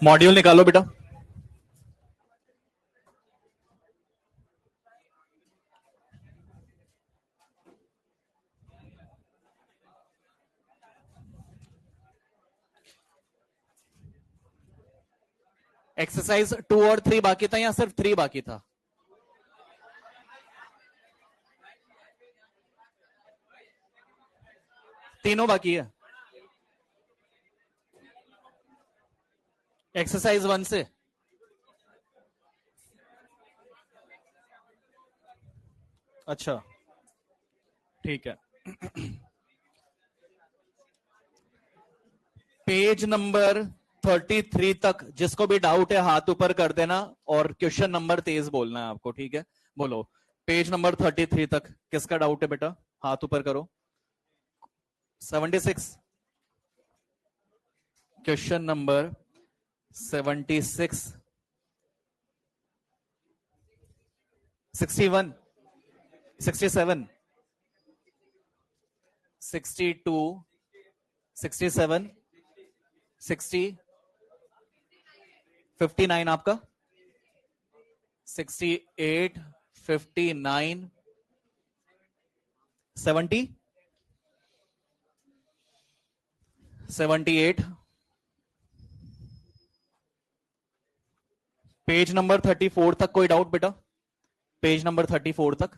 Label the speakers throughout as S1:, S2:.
S1: Module निकालो बेटा। Exercise 2 और 3 बाकी था या सिर्फ 3 बाकी था? तीनों बाकी है। एक्सरसाइज 1 से अच्छा ठीक है। पेज नंबर 33 तक जिसको भी डाउट है हाथ ऊपर कर देना और क्वेश्चन नंबर तेज बोलना है आपको, ठीक है? बोलो पेज नंबर 33 तक किसका डाउट है बेटा, हाथ ऊपर करो। 76 क्वेश्चन नंबर 76 61 67 62 67 60 59 आपका 68 59 70 78 पेज नंबर 34 तक कोई डाउट बेटा? पेज नंबर 34 तक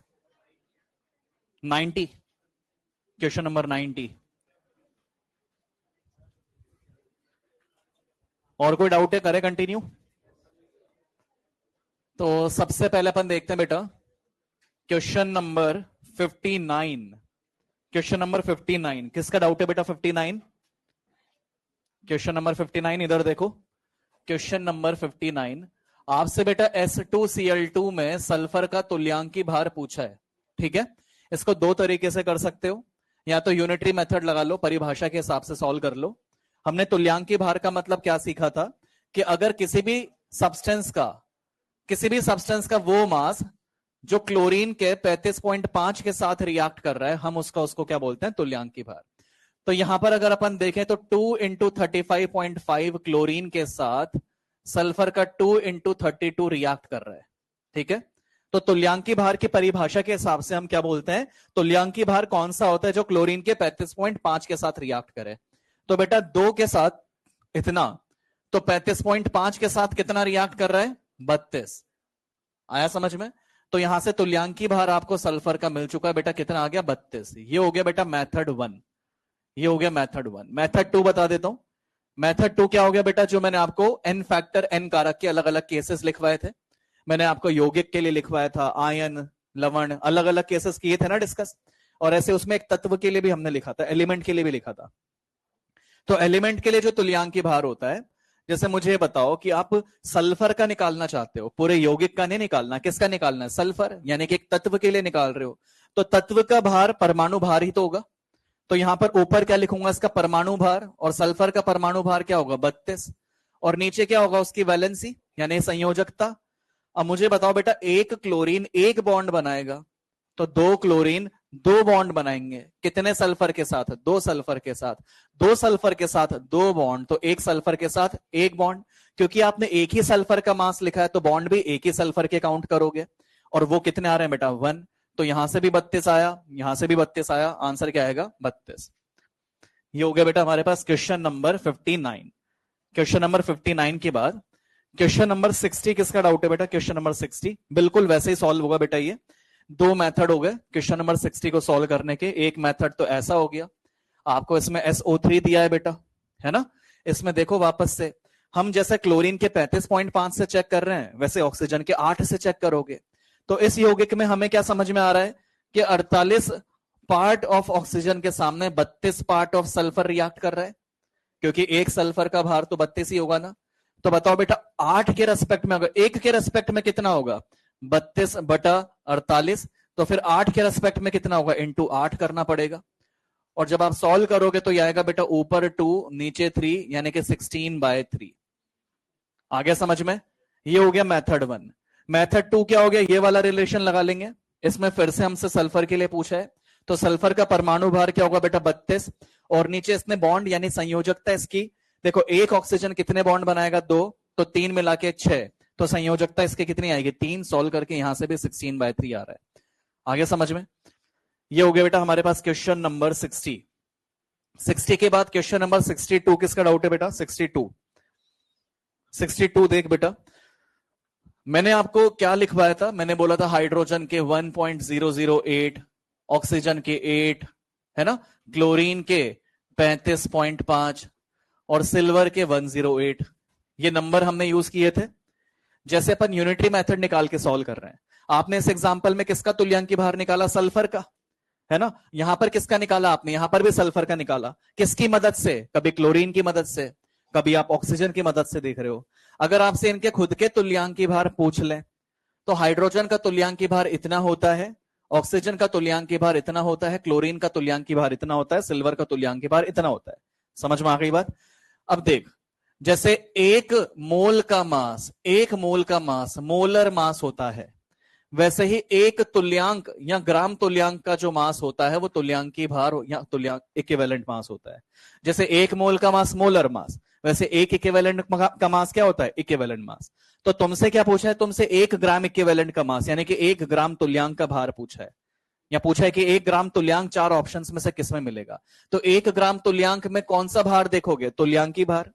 S1: 90 क्वेश्चन नंबर 90 और कोई डाउट है? करें कंटिन्यू? तो सबसे पहले अपन देखते हैं बेटा क्वेश्चन नंबर 59। क्वेश्चन नंबर 59 किसका डाउट है बेटा? 59 क्वेश्चन नंबर 59 इधर देखो। क्वेश्चन नंबर 59 आपसे बेटा S2Cl2 में सल्फर का तुल्यांकी भार पूछा है, ठीक है? इसको दो तरीके से कर सकते हो, या तो यूनिटरी मेथड लगा लो, परिभाषा के हिसाब से सॉल्व कर लो। हमने तुल्यांकी भार का मतलब क्या सीखा था कि अगर किसी भी सब्सटेंस का वो मास जो क्लोरीन के 35.5 के साथ रिएक्ट कर रहा है, हम उसको क्या बोलते हैं? तुल्यांकी भार। तो यहां पर अगर अपन देखें तो 2 इंटू 35.5 क्लोरीन के साथ सल्फर का 2 इंटू 32 रिएक्ट कर रहा है, ठीक है? तो तुल्यांकी भार की परिभाषा के हिसाब से हम क्या बोलते हैं? तुल्यांकी भार कौन सा होता है जो क्लोरीन के 35.5 के साथ रिएक्ट करे? तो बेटा 2 के साथ इतना, तो 35.5 के साथ कितना रिएक्ट कर रहा है? 32। आया समझ में? तो यहां से तुल्यांकी भार आपको सल्फर का मिल चुका है बेटा, कितना आ गया? 32। ये हो गया बेटा मेथड 1। ये हो गया मेथड 1। मेथड 2 बता देता हूं। मेथड 2 क्या हो गया बेटा? जो मैंने आपको n फैक्टर n कारक के अलग अलग केसेस लिखवाए थे, मैंने आपको यौगिक के लिए लिखवाया था, आयन, लवण, अलग अलग केसेस किए थे ना डिस्कस। और ऐसे उसमें एक तत्व के लिए भी हमने लिखा था, एलिमेंट के लिए भी लिखा था। तो एलिमेंट के लिए जो तुल्यांकी भार होता है, जैसे मुझे बताओ कि आप सल्फर का निकालना चाहते हो, पूरे यौगिक का नहीं निकालना, किसका निकालना है? सल्फर, यानी कि एक तत्व के लिए निकाल रहे हो, तो तत्व का भार परमाणु भार ही तो होगा। तो यहां पर ऊपर क्या लिखूंगा? इसका परमाणु भार, और सल्फर का परमाणु भार क्या होगा? 32। और नीचे क्या होगा? उसकी वैलेंसी यानी संयोजकता। अब मुझे बताओ बेटा, एक क्लोरीन एक बॉन्ड बनाएगा, तो 2 क्लोरीन 2 बॉन्ड बनाएंगे, कितने सल्फर के साथ? 2 सल्फर के साथ। 2 सल्फर के साथ 2 बॉन्ड, तो 1 सल्फर के साथ 1 बॉन्ड। क्योंकि आपने एक ही सल्फर का मास लिखा है तो बॉन्ड भी एक ही सल्फर के काउंट करोगे, और वो कितने आ रहे हैं बेटा? 1। तो यहां से भी 32 आया, यहां से भी 32 आया, आंसर क्या आएगा? 32। ये हो गया बेटा हमारे पास क्वेश्चन नंबर 59। क्वेश्चन नंबर 59 के बाद क्वेश्चन नंबर 60 किसका डाउट है बेटा? क्वेश्चन नंबर 60 बिल्कुल वैसे ही सॉल्व होगा बेटा। ये 2 मेथड हो गए क्वेश्चन नंबर 60 को सॉल्व करने के। एक मेथड तो ऐसा हो गया, आपको इसमें SO3 दिया है बेटा, है ना? इसमें देखो वापस से, हम जैसे क्लोरीन के 35.5 से चेक कर रहे हैं, वैसे ऑक्सीजन के 8 से चेक करोगे। तो इस यौगिक में हमें क्या समझ में आ रहा है कि 48 पार्ट ऑफ ऑक्सीजन के सामने 32 पार्ट ऑफ सल्फर रिएक्ट कर रहा है, क्योंकि एक सल्फर का भार तो 32 ही होगा ना। तो बताओ बेटा 8 के रेस्पेक्ट में होगा, 1 के रेस्पेक्ट में कितना होगा? 32 बटा 48। तो फिर 8 के रेस्पेक्ट में कितना होगा? इंटू 8 करना पड़ेगा। और जब आप सॉल्व करोगे तो ये आएगा बेटा ऊपर 2 नीचे 3, यानी कि 16/3। आ गया समझ में? ये हो गया मेथड 1। मेथड 2 क्या हो गया? ये वाला रिलेशन लगा लेंगे। इसमें फिर से हमसे सल्फर के लिए पूछा है, तो सल्फर का परमाणु भार क्या होगा बेटा? 32। और नीचे इसने बॉन्ड यानी संयोजकता इसकी देखो एक ऑक्सीजन कितने बॉन्ड बनाएगा? 2, तो 3 मिला के 6, तो संयोजकता इसके कितनी आएगी? 3। सॉल्व करके यहां से भी 16/3 आ रहा है। आगे समझ में? ये हो गया बेटा हमारे पास क्वेश्चन नंबर 60। 60 के बाद क्वेश्चन नंबर 62 किसका डाउट है बेटा? 62 देख बेटा, मैंने आपको क्या लिखवाया था? मैंने बोला था हाइड्रोजन के 1.008, ऑक्सीजन के 8, है ना, क्लोरीन के 35.5 और सिल्वर के 108। ये नंबर हमने यूज किए थे जैसे अपन यूनिटरी मेथड निकाल के सॉल्व कर रहे हैं। आपने इस एग्जांपल में किसका तुल्यांकी बाहर निकाला? सल्फर का, है ना। यहां पर किसका निकाला आपने? यहां पर भी सल्फर का निकाला। किसकी मदद से? कभी क्लोरीन की मदद से, कभी आप ऑक्सीजन की मदद से देख रहे हो। अगर आपसे इनके खुद के तुल्यांकी भार पूछ लें तो हाइड्रोजन का तुल्यांकी भार इतना होता है, ऑक्सीजन का तुल्यांकी भार इतना होता है, क्लोरीन का तुल्यांकी भार इतना होता है, सिल्वर का तुल्यांकी भार इतना होता है। समझ में आ गई बात? अब देख, जैसे एक मोल का मास मोलर मास होता है, वैसे ही एक तुल्यांक या ग्राम तुल्यांक का जो मास होता है वो तुल्यांकी भार या तुल्यांक इक्विवेलेंट मास होता है। जैसे एक मोल का मास मोलर मास, वैसे एक इक्विवेलेंट का मास क्या होता है? Equivalent mass. तो तुमसे क्या पूछा है? तुमसे 1 ग्राम इक्विवेलेंट का मास यानी कि 1 ग्राम तुल्यांक का भार पूछा है, या पूछा है कि 1 ग्राम तुल्यांक 4 ऑप्शंस में से किसमें मिलेगा। तो 1 ग्राम तुल्यांक में कौन सा भार देखोगे? तुल्यांकी भार।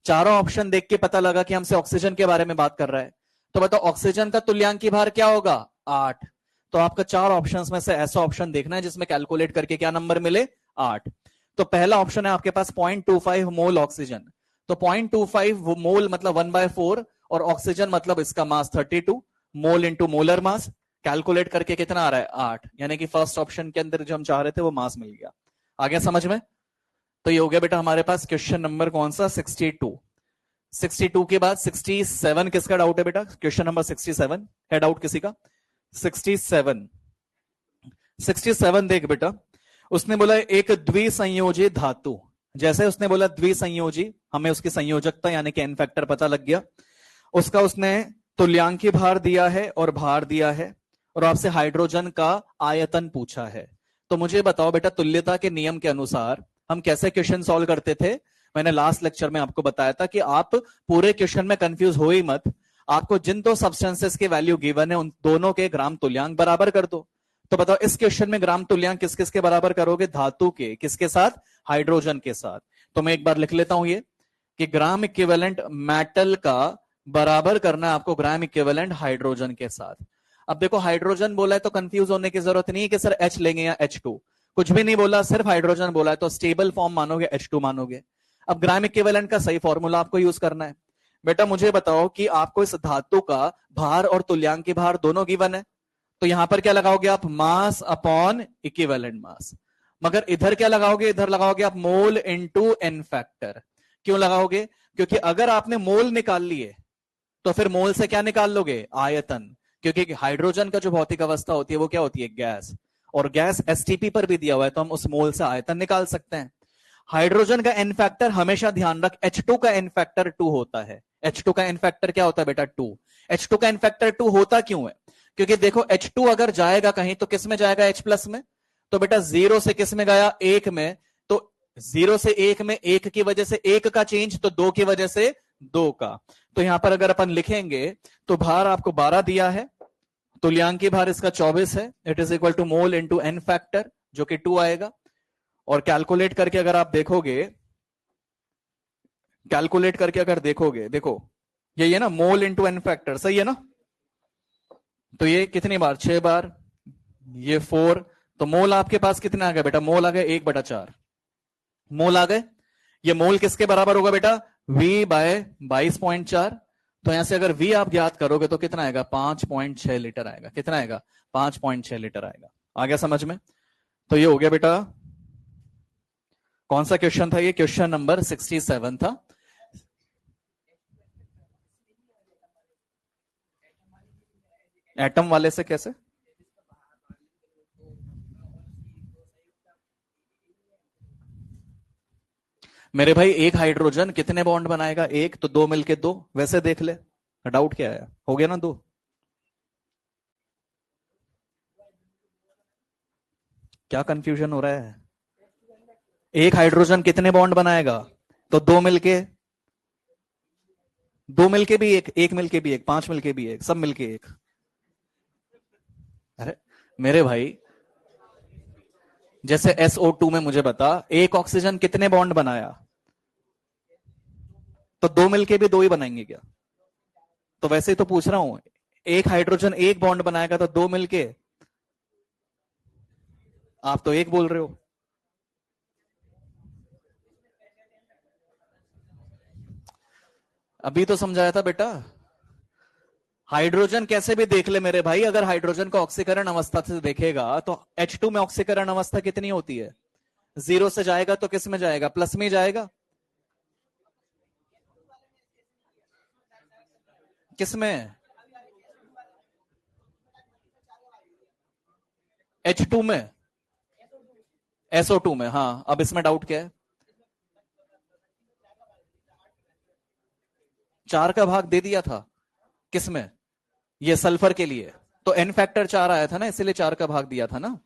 S1: चारों ऑप्शन देख के पता लगा कि हमसे ऑक्सीजन के बारे में बात कर रहा है, तो बताओ ऑक्सीजन का तुल्यांकी भार क्या होगा? 8। तो आपका 4 ऑप्शंस में से ऐसा ऑप्शन देखना है जिसमें कैलकुलेट करके क्या नंबर मिले? 8। तो पहला ऑप्शन है आपके पास 0.25 मोल ऑक्सीजन। तो 0.25 मोल मतलब 1/4 और ऑक्सीजन मतलब इसका मास 32 mole into molar mass. Calculate करके कितना आ रहा है? 8। यानी कि फर्स्ट ऑप्शन के अंदर जो हम चाह रहे थे वो मास मिल गया। आ गया समझ में? तो ये हो गया बेटा हमारे पास क्वेश्चन नंबर कौन सा? 62। 62 के बाद 67 किसका डाउट है बेटा? क्वेश्चन नंबर 67 है डाउट किसी का? 67 देख बेटा, उसने बोला एक द्विसंयोजी धातु। जैसे उसने बोला द्विसंयोजी, हमें उसकी संयोजकता यानी कि एन फैक्टर पता लग गया। उसका उसने तुल्यांकी भार दिया है और भार दिया है, और आपसे हाइड्रोजन का आयतन पूछा है। तो मुझे बताओ बेटा, तुल्यता के नियम के अनुसार हम कैसे क्वेश्चन सॉल्व करते थे? मैंने लास्ट लेक्चर में आपको बताया था कि आप पूरे क्वेश्चन में कंफ्यूज हो ही मत। आपको जिन दो सब्सटेंसेस के वैल्यू गिवन है उन दोनों के ग्राम तुल्यांक बराबर कर दो। तो बताओ इस क्वेश्चन में ग्राम तुल्यांक किस किस के बराबर करोगे? धातु के। किसके साथ? हाइड्रोजन के साथ। तो मैं एक बार लिख लेता हूं ये कि ग्राम इक्विवेलेंट मेटल का बराबर करना है आपको ग्राम इक्विवेलेंट हाइड्रोजन के साथ। अब देखो हाइड्रोजन बोला है तो कंफ्यूज होने की जरूरत नहीं है कि सर H लेंगे या H2। कुछ भी नहीं बोला, सिर्फ हाइड्रोजन बोला है, तो स्टेबल फॉर्म मानोगे, H2 मानोगे। अब ग्राम इक्विवेलेंट का सही फॉर्मूला आपको यूज करना है। बेटा मुझे बताओ कि आपको इस धातु का भार और तुल्यांकी भार दोनों गिवन है, तो यहां पर क्या लगाओगे आप? Mass upon equivalent mass. मगर इधर क्या लगाओगे? इधर लगाओगे आप मोल इनटू एन फैक्टर। क्यों लगाओगे? क्योंकि अगर आपने मोल निकाल लिए तो फिर मोल से क्या निकाल लोगे? आयतन। क्योंकि हाइड्रोजन का जो भौतिक अवस्था होती है वो क्या होती है? गैस। और गैस एसटीपी पर भी दिया हुआ है, तो हम उस मोल से आयतन निकाल सकते हैं। हाइड्रोजन का एन फैक्टर हमेशा ध्यान रख, H2 का एन फैक्टर 2 होता है। H2 का एन फैक्टर क्या होता है बेटा? 2। H2 का एन फैक्टर 2 होता क्यों है? क्योंकि देखो H2 अगर जाएगा कहीं तो किस में जाएगा? H प्लस में। तो बेटा 0 से किस में गया? 1 में। तो 0 से 1 में 1 की वजह से 1 का चेंज, तो 2 की वजह से 2 का। तो यहां पर अगर अपन लिखेंगे तो भार आपको 12 दिया है, तुल्यांकी भार इसका 24 है। It is equal to mole into n factor जो कि 2 आएगा। और कैलकुलेट करके अगर आप देखोगे, देखो यही है ना, मोल इंटू एन फैक्टर, सही है ना। तो ये कितनी बार? 6 बार, ये 4। तो मोल आपके पास कितने आ गए बेटा? मोल आ गए 1/4 मोल आ गए। ये मोल किसके बराबर होगा बेटा? V by 22.4। तो यहां से अगर V आप ज्ञात करोगे तो कितना आएगा? 5.6 लीटर आएगा। कितना आएगा? 5.6 लीटर आएगा। आ गया समझ में? तो ये हो गया बेटा, कौन सा क्वेश्चन था ये? क्वेश्चन नंबर 67 था। एटम वाले से कैसे? मेरे भाई एक हाइड्रोजन कितने बॉन्ड बनाएगा? एक, तो 2 मिलके 2। वैसे देख ले, डाउट क्या है? हो गया ना 2। क्या कंफ्यूजन हो रहा है? एक हाइड्रोजन कितने बॉन्ड बनाएगा? तो दो मिलके भी एक मिलके भी एक, 5 मिलके भी एक, सब मिलके एक। अरे मेरे भाई, जैसे SO2 में मुझे बता, एक ऑक्सीजन कितने बॉन्ड बनाया? तो दो मिलके भी दो ही बनाएंगे क्या? तो वैसे ही तो पूछ रहा हूं, एक हाइड्रोजन एक बॉन्ड बनाएगा तो दो मिलके, आप तो एक बोल रहे हो। अभी तो समझाया था बेटा। हाइड्रोजन कैसे भी देख ले मेरे भाई, अगर हाइड्रोजन को ऑक्सीकरण अवस्था से देखेगा तो H2 में ऑक्सीकरण अवस्था कितनी होती है? 0 से जाएगा तो किस में जाएगा? प्लस में जाएगा। किस में? H2 में, SO2 में। हाँ, अब इसमें डाउट क्या है? 4 का भाग दे दिया था। किस में? ये सल्फर के लिए तो N फैक्टर 4 आया था ना, इसलिए 4 का भाग दिया था ना।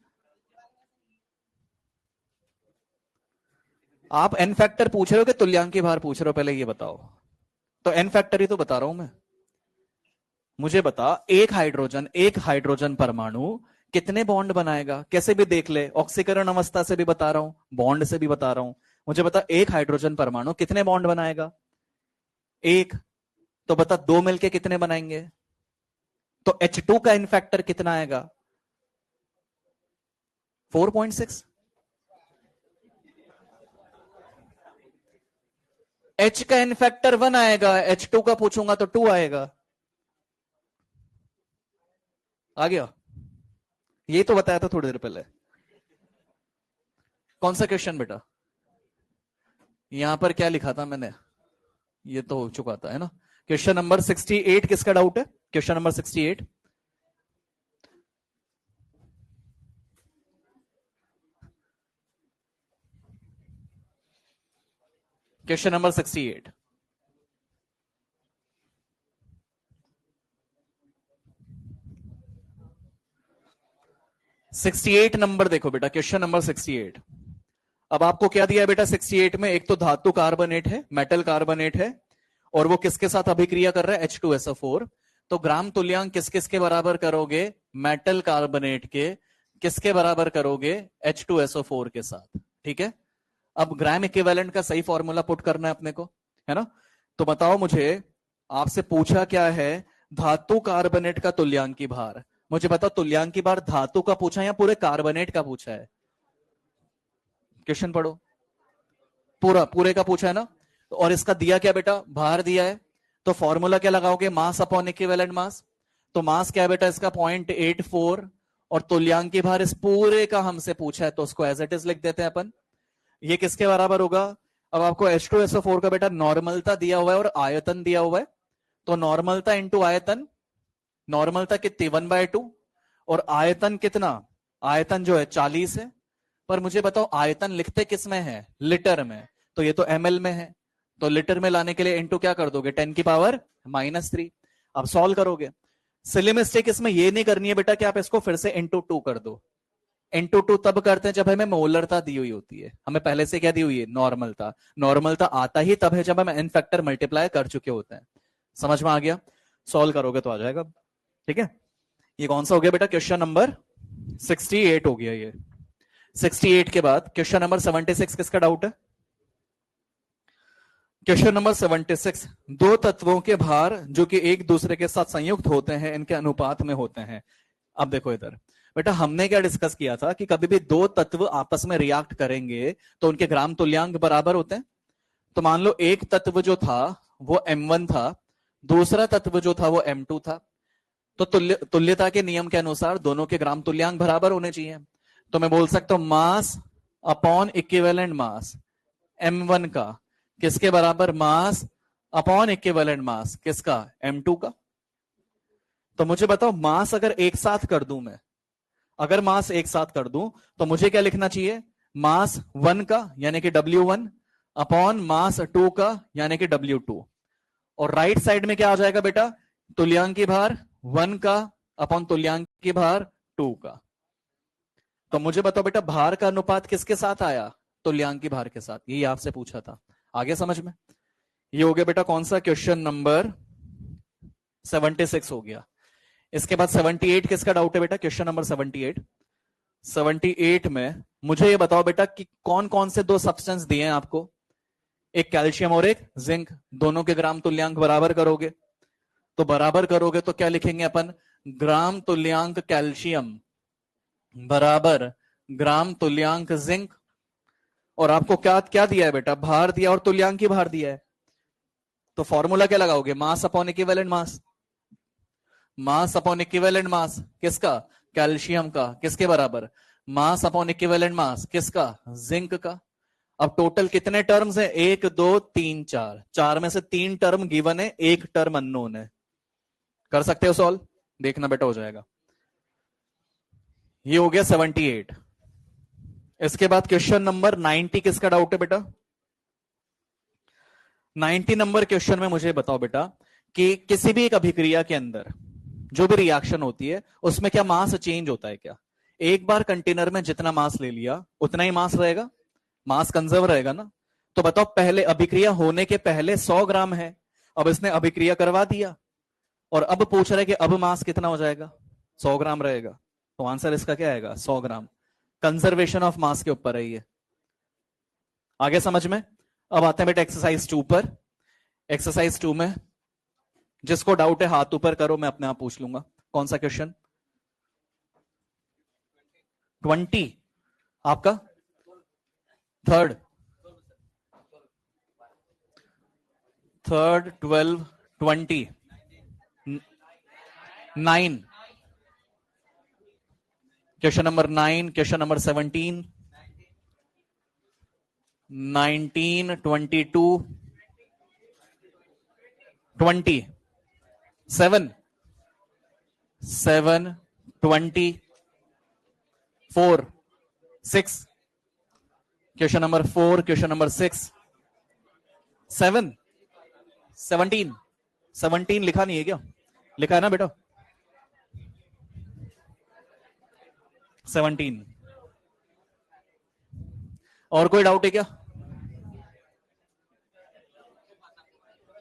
S1: आप N फैक्टर पूछ रहे हो कि तुल्यांकी भार पूछ रहे हो, पहले ये बताओ। तो N फैक्टर ही तो बता रहा हूं मैं। मुझे बता, एक हाइड्रोजन परमाणु कितने बॉन्ड बनाएगा? कैसे भी देख ले, ऑक्सीकरण अवस्था से भी बता रहा हूं, बॉन्ड से भी बता रहा हूं। मुझे बता, एक हाइड्रोजन परमाणु कितने बॉन्ड बनाएगा? एक। तो बता, दो मिलके कितने बनाएंगे? तो H2 का इन फैक्टर कितना आएगा? 4.6। H का इन फैक्टर 1 आएगा, H2 का पूछूंगा तो 2 आएगा। आ गया? ये तो बताया था थोड़ी देर पहले। कौन सा क्वेश्चन बेटा? यहां पर क्या लिखा था मैंने? ये तो हो चुका था, है ना। क्वेश्चन नंबर 68, किसका डाउट है? Question number 68। Question number 68। 68 number देखो बेटा, क्वेश्चन नंबर 68। अब आपको क्या दिया है बेटा 68 में? एक तो धातु कार्बोनेट है, मेटल कार्बोनेट है, और वो किसके साथ अभिक्रिया कर रहा है? H2SO4। तो ग्राम तुल्यांक किस किस के बराबर करोगे? मेटल कार्बोनेट के। किसके बराबर करोगे? H2SO4 के साथ। ठीक है। अब ग्राम इक्विवेलेंट का सही फॉर्मूला पुट करना है अपने को, है ना। तो बताओ मुझे, आपसे पूछा क्या है? धातु कार्बोनेट का तुल्यांकी भार। मुझे बताओ, तुल्यांकी भार धातु का पूछा है या पूरे कार्बोनेट का पूछा है? क्वेश्चन पढ़ो। पूरा पूरे का पूछा है ना। और इसका दिया क्या बेटा? भार दिया है। तो फॉर्मूला क्या लगाओगे? Mass upon equivalent mass. तो मास क्या है बेटा इसका? 0.84। और तुल्यांकी भार इस पूरे का हमसे पूछा है, तो उसको एज इट इज लिख देते हैं अपन। ये किसके बराबर होगा? अब आपको H2SO4 का बेटा नॉर्मलता दिया हुआ है और आयतन दिया हुआ है। तो नॉर्मलता इंटू आयतन, नॉर्मलता कितनी? 1/2। और आयतन कितना? आयतन जो है 40 है। पर मुझे बताओ, आयतन लिखते किस में है? लीटर में। तो ये तो ml में है, तो लीटर में लाने के लिए इंटू क्या कर दोगे? 10⁻³ अब सॉल्व करोगे। सिली मिस्टेक इसमें ये नहीं करनी है बेटा कि आप इसको फिर से इंटू 2 कर दो। इंटू 2 तब करते हैं जब हमें मोलरता दी हुई होती है। हमें पहले से क्या दी हुई है? नॉर्मलता। नॉर्मलता आता ही तब है जब हम एन फैक्टर मल्टीप्लाई कर चुके होते हैं। समझ में आ गया? सॉल्व करोगे तो आ जाएगा। ठीक है। ये कौन सा हो गया बेटा? क्वेश्चन नंबर 68 हो गया ये। 68 के बाद क्वेश्चन नंबर 76, किसका डाउट है? Question number 76। दो तत्वों के भार जो कि एक दूसरे के साथ संयुक्त होते हैं, इनके अनुपात में होते हैं। अब देखो इधर बेटा, हमने क्या डिस्कस किया था कि कभी भी दो तत्व आपस में रिएक्ट करेंगे तो उनके ग्राम तुल्यांक बराबर होते हैं। तो मान लो एक तत्व जो था वो M1 था, दूसरा तत्व जो था वो M2 था। तो तुल्यता के नियम के अनुसार दोनों के ग्राम तुल्यांक बराबर होने चाहिए। तो मैं बोल सकता हूं mass upon equivalent mass M1 का किसके बराबर? मास अपॉन इक्विवेलेंट मास किसका? M2 का। तो मुझे बताओ, मास अगर एक साथ कर दूं मैं, अगर मास एक साथ कर दूं तो मुझे क्या लिखना चाहिए? मास 1 का यानी कि W1 अपॉन मास 2 का यानी कि W2। और राइट साइड में क्या आ जाएगा बेटा? तुल्यांकी भार 1 का अपॉन तुल्यांकी भार 2 का। तो मुझे बताओ बेटा, भार का अनुपात किसके साथ आया? तुल्यांकी भार के साथ। यही आपसे पूछा था। आगे समझ में? ये हो गया बेटा कौन सा, क्वेश्चन नंबर 76 हो गया। इसके बाद 78 किसका डाउट है बेटा, क्वेश्चन नंबर 78। 78 में मुझे ये बताओ बेटा कि कौन कौन से दो सब्सटेंस दिए हैं आपको, एक कैल्शियम और एक जिंक, दोनों के ग्राम तुल्यांक बराबर करोगे। तो बराबर करोगे तो क्या लिखेंगे अपन, ग्राम तुल्यांक कैल्शियम बराबर ग्राम तुल्यांक जिंक। और आपको क्या क्या दिया है बेटा, भार दिया और तुल्यांक ही भार दिया है। तो फॉर्मूला क्या लगाओगे, mass upon equivalent mass. Mass upon equivalent mass किसका, कैल्शियम का, किसके बराबर, मास अपॉन इक्विवेलेंट मास किसका, जिंक का। अब टोटल कितने टर्म्स हैं, 1 2 3 4, चार में से 3 टर्म गिवन है, एक टर्म अननोन है। कर सकते हो सॉल्व, देखना बेटा हो जाएगा। ये हो गया 78। इसके बाद क्वेश्चन नंबर 90 किसका डाउट है बेटा। 90 नंबर क्वेश्चन में मुझे बताओ बेटा कि किसी भी एक अभिक्रिया के अंदर जो भी रिएक्शन होती है उसमें क्या मास चेंज होता है क्या। एक बार कंटेनर में जितना मास ले लिया उतना ही मास रहेगा, मास कंजर्व रहेगा ना। तो बताओ पहले अभिक्रिया होने के पहले 100 ग्राम है, अब इसने अभिक्रिया करवा दिया और अब पूछ रहा है कि अब मास कितना हो जाएगा, 100 ग्राम रहेगा। तो आंसर इसका क्या आएगा, 100 ग्राम। कंजर्वेशन ऑफ मास के ऊपर है ये। आगे समझ में? अब आते हैं बेटा एक्सरसाइज 2 पर। एक्सरसाइज 2 में जिसको डाउट है हाथ ऊपर करो, मैं अपने आप पूछ लूंगा। कौन सा क्वेश्चन, 20 आपका, third 12 20 9, question number 9, question number 17 19 22 20 7 7 20 4 6, question number 4, question number 6 7 17 17 लिखा नहीं है क्या, लिखा है ना बेटा 17। और कोई डाउट है क्या,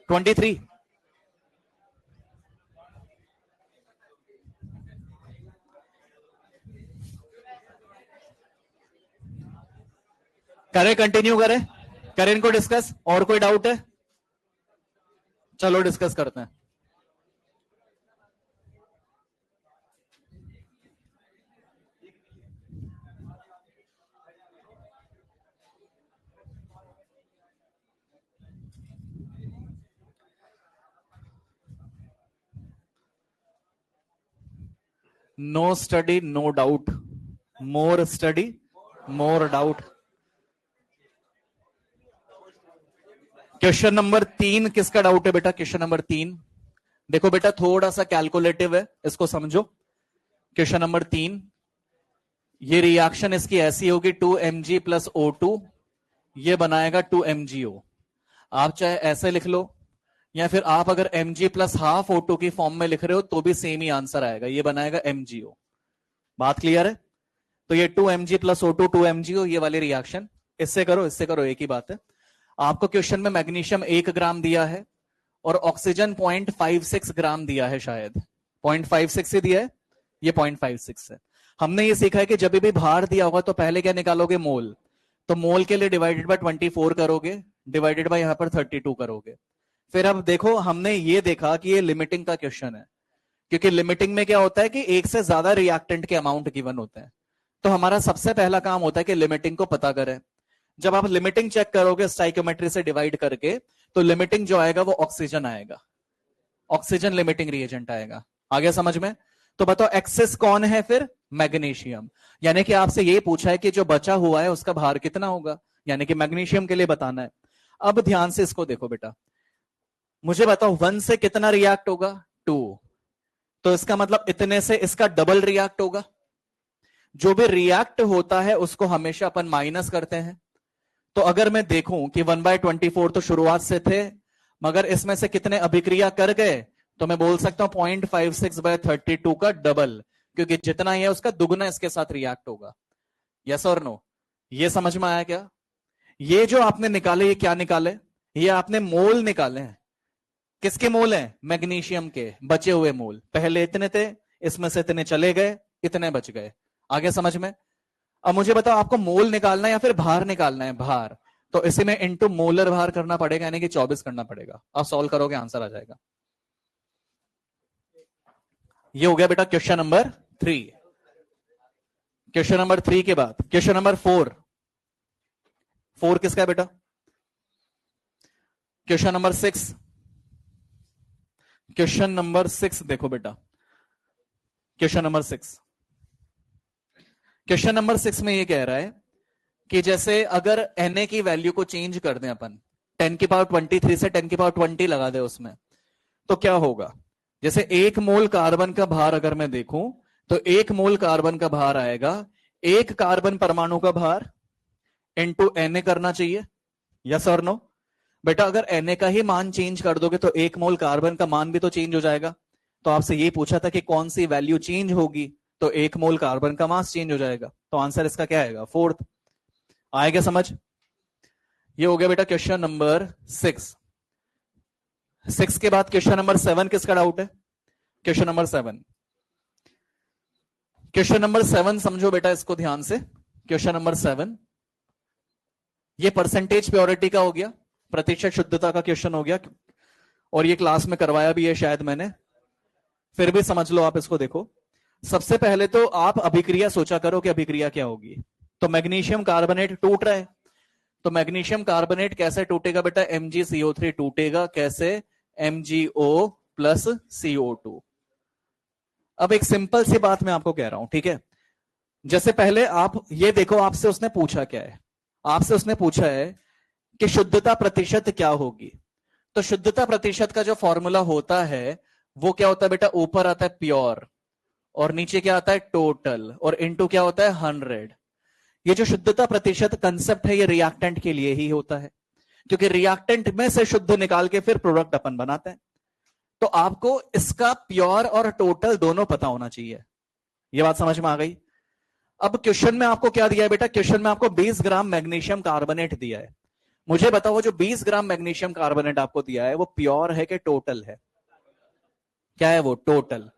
S1: 23 करें, कंटिन्यू करें इनको डिस्कस। और कोई डाउट है, चलो डिस्कस करते हैं। No study no doubt, more study more doubt. Question number 3 किसका डाउट है बेटा, क्वेश्चन नंबर 3 देखो बेटा थोड़ा सा कैलकुलेटिव है, इसको समझो। क्वेश्चन नंबर 3, ये रिएक्शन इसकी ऐसी होगी 2mg प्लस O2, ये बनाएगा 2mgO। आप चाहे ऐसे लिख लो या फिर आप अगर mg प्लस हाफ O2 की फॉर्म में लिख रहे हो तो भी सेम ही आंसर आएगा, ये बनाएगा mgO। बात क्लियर है? तो ये 2mg प्लस O2 2mgO, ये वाली रिएक्शन इससे करो इससे करो, एक ही बात है। आपको क्वेश्चन में मैग्नीशियम 1 ग्राम दिया है और ऑक्सीजन 0.56 ग्राम दिया है, शायद 0.56 ही दिया है, ये 0.56 है। हमने ये सीखा है कि जब भी भार दिया होगा तो पहले क्या निकालोगे, मोल। तो मोल के लिए डिवाइडेड बाय 24 करोगे, डिवाइडेड बाय यहां पर 32 करोगे। फिर अब देखो हमने ये देखा कि ये लिमिटिंग का क्वेश्चन है, क्योंकि लिमिटिंग में क्या होता है कि एक से ज्यादा रिएक्टेंट के अमाउंट गिवन होते हैं। तो हमारा सबसे पहला काम होता है कि लिमिटिंग को पता करें। जब आप लिमिटिंग चेक करोगे स्टाइकियोमेट्री से डिवाइड करके, तो लिमिटिंग जो आएगा वो ऑक्सीजन आएगा, ऑक्सीजन लिमिटिंग रिएजेंट आएगा। आगे समझ में? तो बताओ एक्सेस कौन है फिर, मैग्नीशियम। यानी कि आपसे ये पूछा है कि जो बचा हुआ है उसका भार कितना होगा, यानी कि मैग्नीशियम के लिए बताना है। अब ध्यान से इसको देखो बेटा, मुझे बताओ 1 से कितना रिएक्ट होगा, 2। तो इसका मतलब इतने से इसका डबल रिएक्ट होगा। जो भी रिएक्ट होता है उसको हमेशा अपन माइनस करते हैं। तो अगर मैं देखूं कि 1/24 तो शुरुआत से थे, मगर इसमें से कितने अभिक्रिया कर गए, तो मैं बोल सकता हूं 0.56/32 का डबल, क्योंकि जितना ही है उसका दुगना इसके साथ रिएक्ट होगा। यस और नो? ये समझ में आया क्या? ये जो आपने निकाले, ये क्या निकाले? ये आपने मोल निकाले हैं। किसके मोल हैं? मैग्नीशियम के बचे हुए मोल। पहले इतने थे, इसमें से इतने चले गए, इतने बच गए। आगे समझ में? अब मुझे बताओ, आपको मोल निकालना है या फिर भार निकालना है? भार। तो इसी में इनटू मोलर भार करना पड़ेगा, यानी कि 24 करना पड़ेगा। आप सॉल्व करोगे, आंसर आ जाएगा। ये हो गया बेटा क्वेश्चन नंबर 3। क्वेश्चन नंबर 3 के बाद क्वेश्चन नंबर 4। 4 किसका है बेटा? Question number 6। क्वेश्चन नंबर 6 देखो बेटा, क्वेश्चन नंबर 6। क्वेश्चन नंबर 6 में ये कह रहा है कि जैसे अगर Na की वैल्यू को चेंज कर दें अपन, 10 की पावर 23 से 10 की पावर 20 लगा दे उसमें, तो क्या होगा? जैसे 1 मोल कार्बन का भार अगर मैं देखूं, तो 1 मोल कार्बन का भार आएगा 1 कार्बन परमाणु का भार इनटू Na करना चाहिए। यस और नो? बेटा अगर Na का ही मान चेंज कर दोगे तो 1 मोल कार्बन का मान भी तो चेंज हो जाएगा। तो आपसे ये पूछा था कि कौन सी वैल्यू चेंज होगी, तो 1 मोल कार्बन का मास चेंज हो जाएगा। तो आंसर इसका क्या आएगा? 4th। आएगा समझ? ये हो गया बेटा क्वेश्चन नंबर 6। 6 के बाद क्वेश्चन नंबर 7 किसका डाउट है? Question number 7। क्वेश्चन नंबर 7 समझो बेटा इसको ध्यान से। क्वेश्चन नंबर 7, ये परसेंटेज प्योरिटी का हो गया, प्रतिशत शुद्धता का क्वेश्चन हो गया, और ये क्लास में करवाया भी है शायद मैंने, फिर भी समझ लो आप इसको। देखो, सबसे पहले तो आप अभिक्रिया सोचा करो कि अभिक्रिया क्या होगी। तो मैग्नीशियम कार्बोनेट टूट रहा है, तो मैग्नीशियम कार्बोनेट कैसे टूटेगा बेटा? MgCO3 टूटेगा। कैसे? MgO plus CO2। अब एक सिंपल सी बात मैं आपको कह रहा हूं, ठीक है? जैसे पहले आप ये देखो, आपसे उसने पूछा क्या है? आपसे उसने पूछा है कि शुद्धता प्रतिशत क्या होगी। तो शुद्धता प्रतिशत का जो फॉर्मूला होता है वो क्या होता है बेटा? ऊपर आता है प्योर, और नीचे क्या आता है? टोटल, और इनटू क्या होता है? 100। ये जो शुद्धता प्रतिशत कंसेप्ट है, ये रिएक्टेंट के लिए ही होता है, क्योंकि रिएक्टेंट में से शुद्ध निकाल के फिर प्रोडक्ट अपन बनाते हैं। तो आपको इसका प्योर और टोटल दोनों पता होना चाहिए। ये बात समझ में आ गई? अब क्वेश्चन में आपको क्या दिया है बेटा? क्वेश्चन में आपको 20 ग्राम मैग्नीशियम कार्बोनेट दिया है। मुझे बताओ, वो जो 20 ग्राम मैग्नीशियम कार्बोनेट आपको दिया है वो प्योर है कि टोटल है? क्या है वो? टोटल।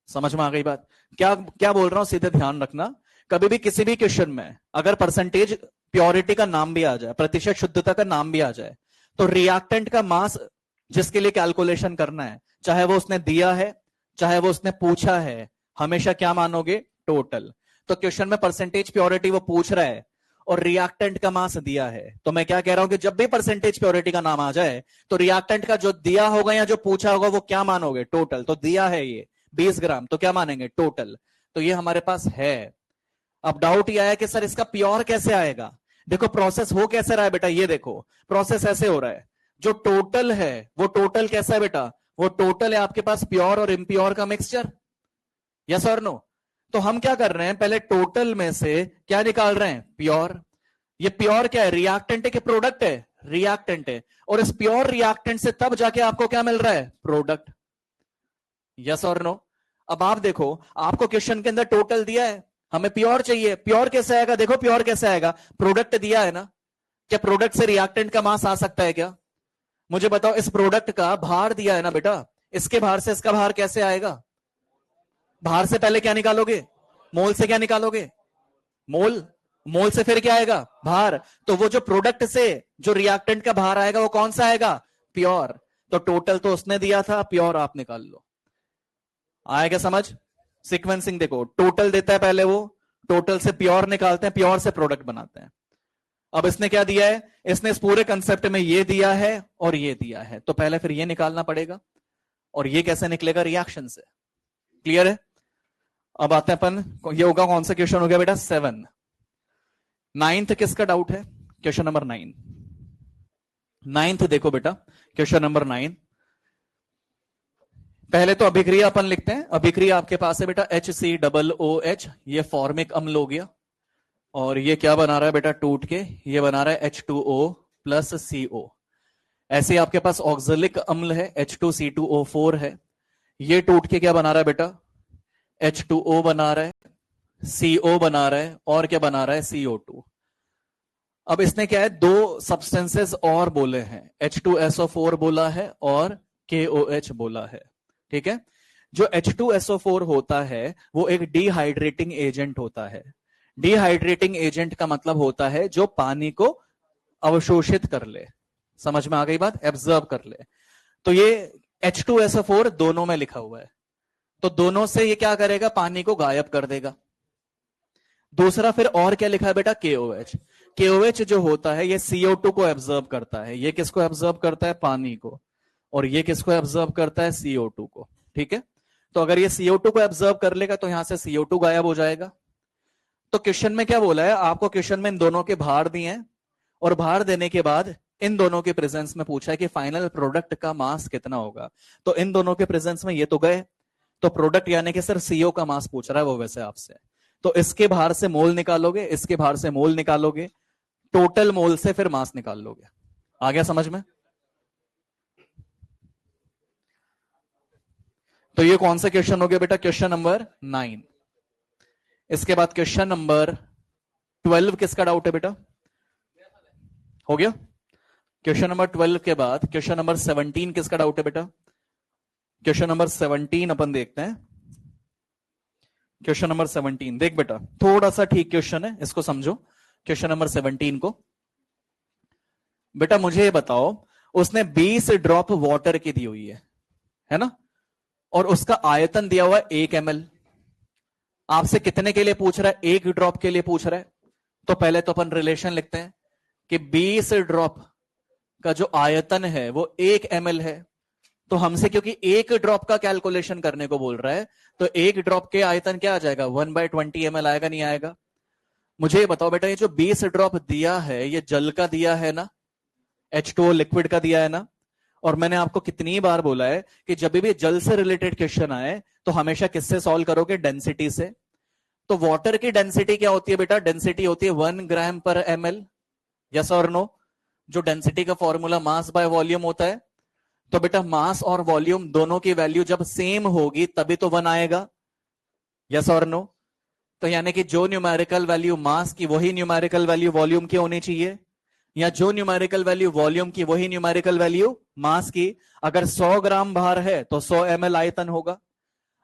S1: समझ में आ गई बात? क्या क्या बोल रहा हूं, सीधे ध्यान रखना। कभी भी किसी भी क्वेश्चन में अगर परसेंटेज प्योरिटी का नाम भी आ जाए, प्रतिशत शुद्धता का नाम भी आ जाए, तो रिएक्टेंट का मास जिसके लिए कैलकुलेशन करना है, चाहे वो उसने दिया है चाहे वो उसने पूछा है, हमेशा क्या मानोगे? टोटल। तो क्वेश्चन में परसेंटेज प्योरिटी वो पूछ रहा है और रिएक्टेंट का मास दिया है, तो मैं क्या कह रहा हूं कि जब भी परसेंटेज प्योरिटी का नाम आ जाए तो रिएक्टेंट का जो दिया होगा या जो पूछा होगा वो क्या मानोगे? टोटल। तो दिया है ये 20 ग्राम, तो क्या मानेंगे? टोटल। तो ये हमारे पास है। अब डाउट ये आया कि सर इसका प्योर कैसे आएगा? देखो प्रोसेस हो कैसे रहा है बेटा, ये देखो प्रोसेस ऐसे हो रहा है। जो टोटल है वो टोटल कैसा है बेटा? वो टोटल है आपके पास प्योर और इम्प्योर का मिक्सचर। यस और नो? तो हम क्या कर रहे हैं, पहले टोटल में से क्या निकाल रहे हैं? प्योर। ये प्योर क्या है? रिएक्टेंट है कि प्रोडक्ट है? रिएक्टेंट है। और इस प्योर रिएक्टेंट से तब जाके आपको क्या मिल रहा है? प्रोडक्ट। यस और नो? अब आप देखो, आपको क्वेश्चन के अंदर टोटल दिया है, हमें प्योर चाहिए। प्योर कैसे आएगा? देखो प्योर कैसे आएगा? प्रोडक्ट दिया है ना, क्या प्रोडक्ट से रिएक्टेंट का मास आ सकता है क्या? मुझे बताओ, इस प्रोडक्ट का भार दिया है ना बेटा, इसके भार से इसका भार कैसे आएगा? भार से पहले क्या निकालोगे? मोल से क्या निकालोगे? मोल। मोल से फिर क्या आएगा? भार। तो वो जो प्रोडक्ट से जो रिएक्टेंट का भार आएगा वो कौन सा आएगा? प्योर। तो टोटल तो उसने दिया था, प्योर आप निकाल लो। आएगा समझ? सीक्वेंसिंग देखो, टोटल देता है पहले वो, टोटल से प्योर निकालते हैं, प्योर से प्रोडक्ट बनाते हैं। अब इसने क्या दिया है? इसने इस पूरे कंसेप्ट में ये दिया है और ये दिया है, तो पहले फिर ये निकालना पड़ेगा, और ये कैसे निकलेगा? रिएक्शन से। क्लियर है? अब आते हैं अपन, ये होगा कौन सा क्वेश्चन हो गया बेटा? 7। 9th किसका डाउट है? Question number 9। 9th देखो बेटा, क्वेश्चन नंबर 9। पहले तो अभिक्रिया अपन लिखते हैं। अभिक्रिया आपके पास है बेटा HCOOH, ये फॉर्मिक अम्ल हो गया, और ये क्या बना रहा है बेटा? टूट के ये बना रहा है H2O प्लस CO। ऐसे आपके पास ऑक्जेलिक अम्ल है, H2C2O4 है, ये टूट के क्या बना रहा है बेटा? H2O बना रहा है, CO बना रहा है, और क्या बना रहा है? CO2। अब इसने क्या है, दो सब्सटेंसेस और बोले हैं, H2SO4 बोला है और KOH बोला है, ठीक है। जो H2SO4 होता है वो एक डिहाइड्रेटिंग एजेंट होता है। डिहाइड्रेटिंग एजेंट का मतलब होता है जो पानी को अवशोषित कर ले, समझ में आ गई बात, एब्जॉर्ब कर ले। तो ये H2SO4 दोनों में लिखा हुआ है, तो दोनों से ये क्या करेगा, पानी को गायब कर देगा। दूसरा फिर और क्या लिखा है बेटा, KOH। KOH जो होता है ये CO2 को एब्जॉर्ब करता है। ये किसको एब्जॉर्ब करता है, पानी को, और ये किसको एब्जॉर्ब करता है, CO2 को, ठीक है। तो अगर ये CO2 को एब्जॉर्ब कर लेगा तो यहां से CO2 गायब हो जाएगा। तो क्वेश्चन में क्या बोला है आपको, क्वेश्चन में इन दोनों के भार दिए हैं, और भार देने के बाद इन दोनों के प्रेजेंस में पूछा है कि फाइनल प्रोडक्ट का मास कितना होगा। तो इन दोनों के प्रेजेंस में ये तो गए, तो प्रोडक्ट यानी कि सर CO का मास पूछ रहा है वो वैसे आपसे। तो इसके भार से मोल निकालोगे, इसके भार से मोल निकालोगे, टोटल मोल से फिर मास निकाल लोगे। आ गया समझ में। तो ये कौन सा क्वेश्चन हो गया बेटा, क्वेश्चन नंबर 9। इसके बाद क्वेश्चन नंबर 12 किसका डाउट है बेटा, हो गया। क्वेश्चन नंबर 12 के बाद क्वेश्चन नंबर 17 किसका डाउट है बेटा। क्वेश्चन नंबर 17 अपन देखते हैं। क्वेश्चन नंबर 17 देख बेटा, थोड़ा सा ठीक क्वेश्चन है, इसको समझो। क्वेश्चन नंबर 17 को, बेटा मुझे बताओ, उसने 20 ड्रॉप वाटर की दी हुई है ना, और उसका आयतन दिया हुआ है 1 ml। आपसे कितने के लिए पूछ रहा है, 1 ड्रॉप के लिए पूछ रहा है। तो पहले तो अपन रिलेशन लिखते हैं कि 20 ड्रॉप का जो आयतन है वो 1 ml है। तो हमसे क्योंकि 1 ड्रॉप का कैलकुलेशन करने को बोल रहा है, तो 1 ड्रॉप के आयतन क्या आ जाएगा, 1/20 ml आएगा, नहीं आएगा। मुझे ये बताओ बेटा, ये जो 20 ड्रॉप दिया है ये जल का दिया है ना, H2O लिक्विड का दिया है ना। और मैंने आपको कितनी बार बोला है कि जब भी जल से रिलेटेड क्वेश्चन आए तो हमेशा किससे सॉल्व करोगे, डेंसिटी से। तो वाटर की डेंसिटी क्या होती है बेटा, डेंसिटी होती है 1 ग्राम पर ml, यस और नो। जो डेंसिटी का फॉर्मूला मास बाय वॉल्यूम होता है। तो बेटा मास और वॉल्यूम दोनों की वैल्यू जब सेम होगी तभी तो 1 आएगा, यस और नो। तो यानी कि जो न्यूमेरिकल वैल्यू मास की वही न्यूमेरिकल वैल्यू वॉल्यूम की होनी चाहिए, या जो न्यूमेरिकल वैल्यू वॉल्यूम की वही न्यूमेरिकल वैल्यू मास की। अगर 100 ग्राम भार है तो 100 ml आयतन होगा।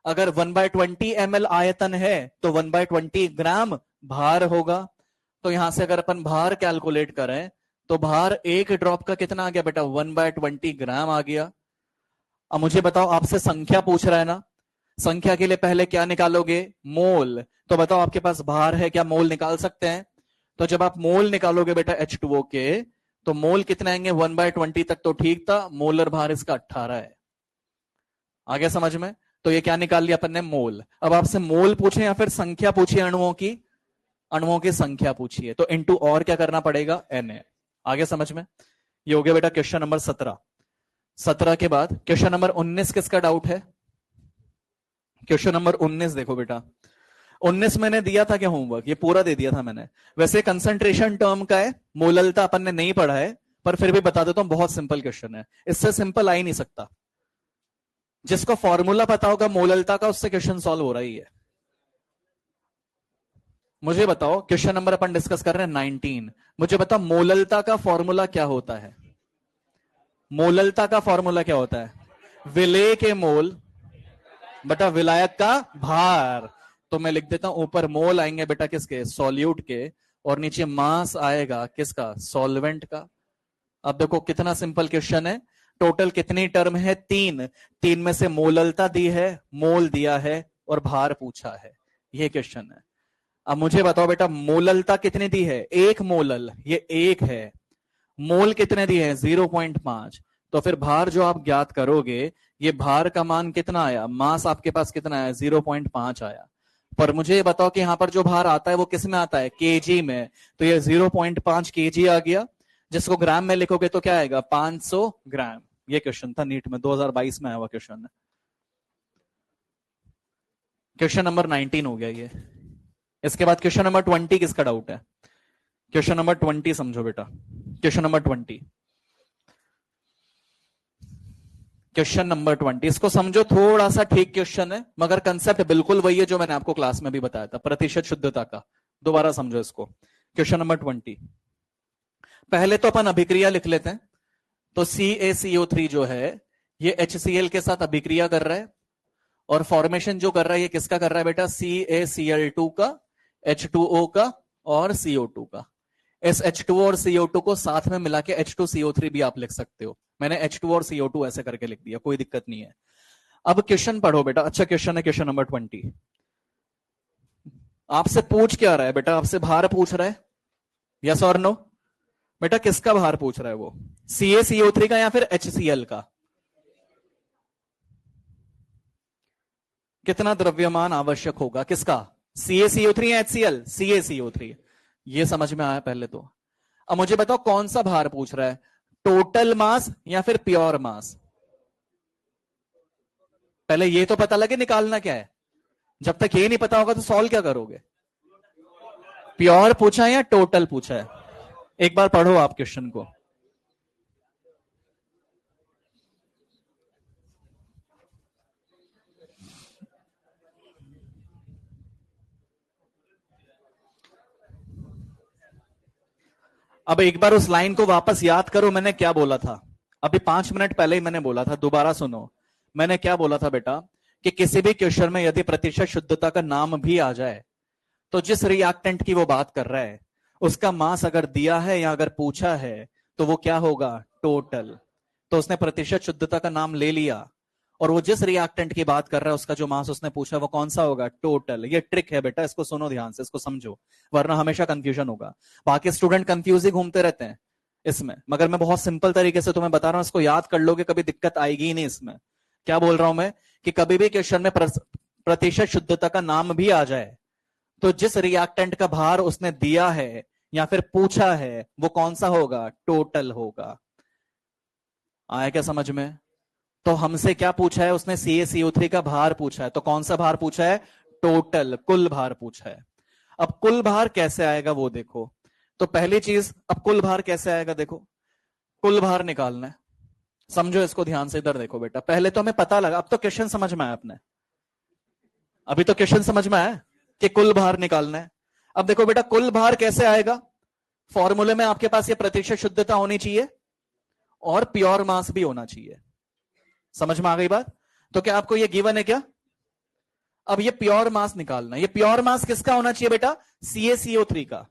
S1: अगर 1/20 ml आयतन है तो 1/20 ग्राम भार होगा। तो यहां से अगर अपन भार कैलकुलेट करें तो भार 1 ड्रॉप का कितना आ गया बेटा, 1/20 ग्राम आ गया। अब मुझे बताओ, आपसे संख्या पूछ रहा है ना, संख्या के लिए पहले क्या निकालोगे, मोल। तो बताओ आपके पास भार है, क्या मोल निकाल सकते हैं। तो जब आप मोल निकालोगे बेटा H2O के, तो मोल कितने आएंगे, 1/20 तक तो ठीक था, मोलर भार इसका 18 है। आ गया समझ में। तो ये क्या निकाल लिया अपन ने, मोल। अब आपसे मोल पूछे या फिर संख्या पूछिए अणुओं की, अणुओं की संख्या पूछिए, तो इनटू और क्या करना पड़ेगा, Na। आ गया समझ में। ये हो गया बेटा क्वेश्चन नंबर 17। 17 के बाद क्वेश्चन नंबर 19 किसका डाउट है। क्वेश्चन नंबर 19 देखो बेटा, 19 मैंने दिया था क्या होमवर्क, ये पूरा दे दिया था मैंने। वैसे कंसंट्रेशन टर्म का है, मोललता अपन ने नहीं पढ़ा है, पर फिर भी बता देता हूं, बहुत सिंपल क्वेश्चन है, इससे सिंपल आ ही नहीं सकता। जिसको फॉर्मूला पता होगा मोललता का, उससे क्वेश्चन सॉल्व हो रही है। मुझे बताओ, क्वेश्चन नंबर अपन डिस्कस कर रहे हैं 19। मुझे बताओ मोललता का फॉर्मूला क्या होता है। मोललता का फॉर्मूला क्या होता है, विलेय के मोल बटा विलायक का भार। तो मैं लिख देता हूं, ऊपर मोल आएंगे बेटा किसके, सॉल्यूट के, और नीचे मास आएगा किसका, सॉल्वेंट का। अब देखो कितना सिंपल क्वेश्चन है। टोटल कितनी टर्म है, 3। 3 में से मोललता दी है, मोल दिया है, और भार पूछा है, ये क्वेश्चन है। अब मुझे बताओ बेटा, मोललता कितनी दी है, 1 मोलल, ये 1 है। मोल कितने दिए हैं, 0.5। तो फिर भार जो आप ज्ञात करोगे, ये भार का मान कितना आया, मास आपके पास कितना आया, 0.5 आया। पर मुझे ये बताओ कि यहां पर जो भार आता है वो किस में आता है, केजी में। तो ये 0.5 केजी आ गया, जिसको ग्राम में लिखोगे तो क्या आएगा, 500 ग्राम। ये क्वेश्चन था नीट में, 2022 में आया हुआ क्वेश्चन है। क्वेश्चन नंबर 19 हो गया ये। इसके बाद क्वेश्चन नंबर 20 किसका डाउट है। क्वेश्चन नंबर 20 समझो बेटा, क्वेश्चन नंबर 20, क्वेश्चन नंबर 20 इसको समझो, थोड़ा सा ठीक क्वेश्चन है, मगर कंसेप्ट बिल्कुल वही है जो मैंने आपको क्लास में भी बताया था, प्रतिशत शुद्धता का। दोबारा समझो इसको। क्वेश्चन नंबर 20, पहले तो अपन अभिक्रिया लिख लेते हैं। तो CaCO3 जो है ये HCl के साथ अभिक्रिया कर रहा है, और फॉर्मेशन जो कर रहा है ये किसका कर रहा है बेटा? CaCl2 का, H2O का और CO2 का। इस H2O और CO2 को साथ में मिला के H2CO3 भी आप लिख सकते हो। मैंने H2 और CO2 ऐसे करके लिख दिया, कोई दिक्कत नहीं है। अब क्वेश्चन पढ़ो बेटा, अच्छा क्वेश्चन है क्वेश्चन नंबर 20। आपसे पूछ क्या रहा है बेटा? आपसे भार पूछ रहा है, यस और नो? बेटा किसका भार पूछ रहा है वो? CaCO3 का या फिर HCl का? कितना द्रव्यमान आवश्यक होगा? किसका? CaCO3 या HCl? CaCO3। ये समझ में आया पहले तो। अब मुझे बताओ कौन सा भार पूछ रहा है, टोटल मास या फिर प्योर मास? पहले ये तो पता लगे निकालना क्या है। जब तक ये नहीं पता होगा तो सॉल्व क्या करोगे? प्योर पूछा है या टोटल पूछा है? एक बार पढ़ो आप क्वेश्चन को। अब एक बार उस लाइन को वापस याद करो, मैंने क्या बोला था अभी 5 मिनट पहले ही मैंने बोला था, दोबारा सुनो। मैंने क्या बोला था बेटा कि किसी भी क्वेश्चन में यदि प्रतिशत शुद्धता का नाम भी आ जाए तो जिस रिएक्टेंट की वो बात कर रहा है उसका मास अगर दिया है या अगर पूछा है तो वो क्या होगा? टोटल। तो उसने प्रतिशत शुद्धता का नाम ले लिया, और वो जिस रिएक्टेंट की बात कर रहा है उसका जो मास उसने पूछा वो कौन सा होगा? टोटल। ये ट्रिक है बेटा, इसको सुनो ध्यान से, इसको समझो, वरना हमेशा कंफ्यूजन होगा। बाकी स्टूडेंट कंफ्यूज ही घूमते रहते हैं इसमें, मगर मैं बहुत सिंपल तरीके से तुम्हें बता रहा हूं, इसको याद कर लोगे कभी दिक्कत आएगी ही नहीं इसमें। क्या बोल रहा हूं मैं कि कभी भी क्वेश्चन में प्रतिशत शुद्धता का नाम भी आ जाए तो जिस रिएक्टेंट का भार उसने दिया है या फिर पूछा है वो कौन सा होगा? टोटल होगा। आया क्या समझ में? तो हमसे क्या पूछा है उसने? CaCO3 का भार पूछा है, तो कौन सा भार पूछा है? टोटल, कुल भार पूछा है। अब कुल भार कैसे आएगा वो देखो। तो पहली चीज, अब कुल भार कैसे आएगा देखो, कुल भार निकालना है। समझो इसको ध्यान से, इधर देखो बेटा। पहले तो हमें पता लगा, अब तो क्वेश्चन समझ में आया अपने, अभी तो क्वेश्चन समझ में आया कि कुल भार निकालना है। अब देखो बेटा कुल भार कैसे आएगा, फॉर्मूले में आपके पास ये प्रतिशत शुद्धता होनी चाहिए और प्योर मास भी होना चाहिए। समझ में आ गई बात? तो क्या आपको ये गिवन है क्या? अब ये प्योर मास निकालना, ये प्योर मास किसका होना चाहिए बेटा? CaCO3 का।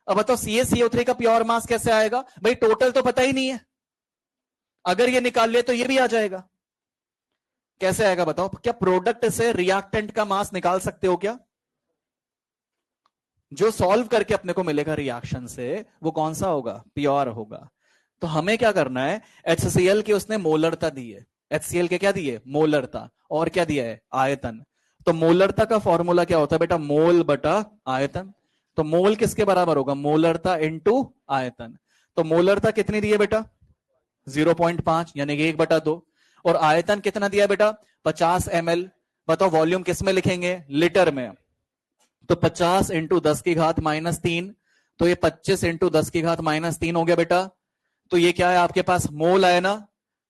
S1: अब बताओ CaCO3 का प्योर मास कैसे आएगा? भाई टोटल तो पता ही नहीं है, अगर ये निकाल लिया तो ये भी आ जाएगा। कैसे आएगा बताओ? क्या प्रोडक्ट से रिएक्टेंट का मास निकाल सकते हो क्या? जो सॉल्व करके अपने को मिलेगा रिएक्शन से वो कौन सा होगा? प्योर होगा। तो हमें क्या करना है, HCl की उसने मोलरता दी है, HCl के क्या दिए? मोलरता। और क्या दिया है? आयतन। तो मोलरता का फॉर्मूला क्या होता है बेटा? मोल बटा आयतन। तो मोल किसके बराबर होगा? मोलरता इंटू आयतन। तो मोलरता कितनी दी है बेटा? 0.5 यानी कि 1/2। और आयतन कितना दिया बेटा? 50 ml। बताओ वॉल्यूम किस में लिखेंगे? लीटर में। तो 50 इंटू 10 की घात -3, तो ये 25 इंटू 10 की घात -3 हो गया बेटा। तो ये क्या है आपके पास? मोल आए ना।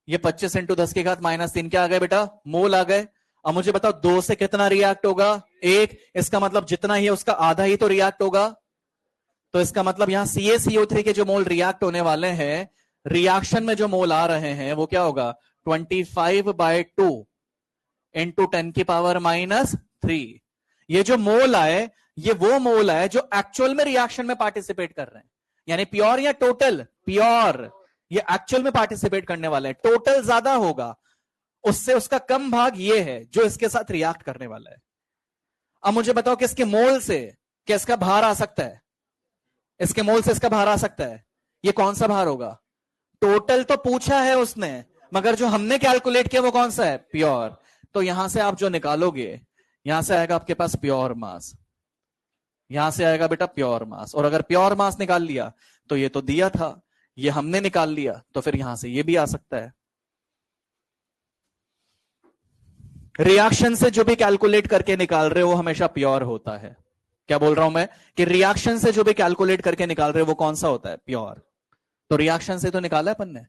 S1: ये 25 इंटू 10 की घात -3 क्या आ गए बेटा? मोल आ गए। अब मुझे बताओ 2 से कितना रिएक्ट होगा? 1। इसका मतलब जितना ही है उसका आधा ही तो रिएक्ट होगा। तो इसका मतलब यहां CaCO3 के जो मोल रिएक्ट होने वाले हैं, रिएक्शन में जो मोल आ रहे हैं वो क्या होगा? 25/2 इंटू 10⁻³ ये जो मोल आए ये वो मोल आए जो एक्चुअल में रिएक्शन में पार्टिसिपेट कर रहे हैं। यानी प्योर या टोटल? प्योर। ये एक्चुअल में पार्टिसिपेट करने वाले हैं। टोटल ज्यादा होगा, उससे उसका कम भाग ये है जो इसके साथ रिएक्ट करने वाला है। अब मुझे बताओ कि इसके मोल से क्या इसका भार आ सकता है? इसके मोल से इसका भार आ सकता है? ये कौन सा भार होगा? टोटल तो पूछा है उसने, मगर जो हमने कैलकुलेट किया वो कौन सा है? प्योर। तो यहां से आप जो निकालोगे, यहां से आएगा आपके पास प्योर मास, यहां से आएगा बेटा प्योर मास। और अगर प्योर मास निकाल लिया तो ये तो दिया था, ये हमने निकाल लिया, तो फिर यहां से ये भी आ सकता है। रिएक्शन से जो भी कैलकुलेट करके निकाल रहे हो वो हमेशा प्योर होता है। क्या बोल रहा हूं मैं कि रिएक्शन से जो भी कैलकुलेट करके निकाल रहे हो वो कौन सा होता है? प्योर। तो रिएक्शन से तो निकाला है अपन ने,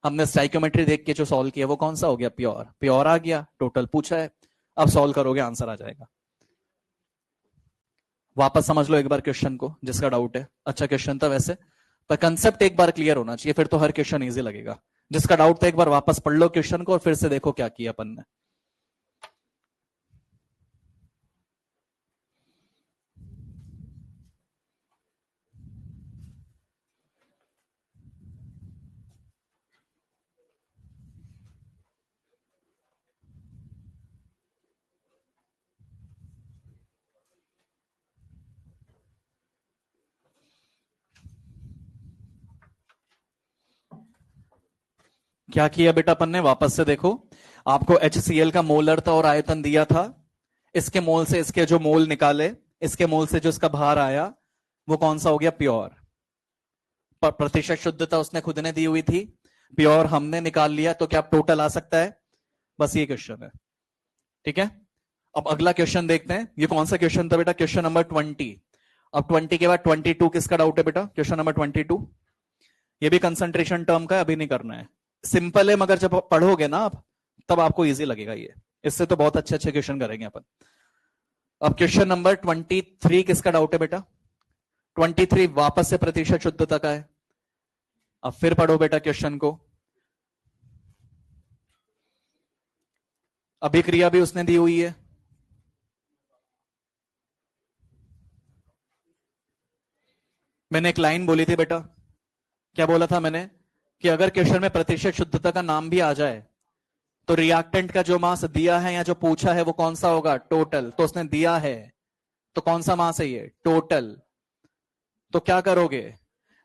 S1: हमने स्टाइक्योमेट्री देख के जो सॉल्व किया वो कौन सा हो गया? प्योर। प्योर आ गया, टोटल पूछा है, अब सॉल्व करोगे आंसर आ जाएगा। वापस समझ लो एक बार क्वेश्चन को जिसका डाउट है। अच्छा क्वेश्चन था वैसे, पर कंसेप्ट एक बार क्लियर होना चाहिए, फिर तो हर क्वेश्चन इजी लगेगा। जिसका डाउट था एक बार वापस पढ़ लो क्वेश्चन को और फिर से देखो क्या किया अपन ने। क्या किया बेटा अपन ने, वापस से देखो। आपको HCl का मोलरता और आयतन दिया था, इसके मोल से इसके जो मोल निकाले, इसके मोल से जो इसका भार आया वो कौन सा हो गया, प्योर। प्रतिशत शुद्धता उसने खुद ने दी हुई थी, प्योर हमने निकाल लिया, तो क्या टोटल आ सकता है। बस ये क्वेश्चन है, ठीक है। अब अगला क्वेश्चन देखते हैं, ये कौन सा क्वेश्चन था बेटा, क्वेश्चन नंबर 20। अब 20 के बाद 22 किसका डाउट है बेटा, क्वेश्चन नंबर 22। ये भी कंसंट्रेशन टर्म का, अभी नहीं करना है, सिंपल है, मगर जब पढ़ोगे ना आप तब आपको इजी लगेगा ये। इससे तो बहुत अच्छे अच्छे क्वेश्चन करेंगे अपन। अब क्वेश्चन नंबर 23 किसका डाउट है बेटा, 23 वापस से प्रतिशत शुद्धता का है। अब फिर पढ़ो बेटा क्वेश्चन को, अभिक्रिया भी उसने दी हुई है। मैंने एक लाइन बोली थी बेटा, क्या बोला था मैंने, कि अगर क्वेश्चन में प्रतिशत शुद्धता का नाम भी आ जाए तो रिएक्टेंट का जो मास दिया है या जो पूछा है वो कौन सा होगा, टोटल। तो उसने दिया है तो कौन सा मास है ये, टोटल। तो क्या करोगे,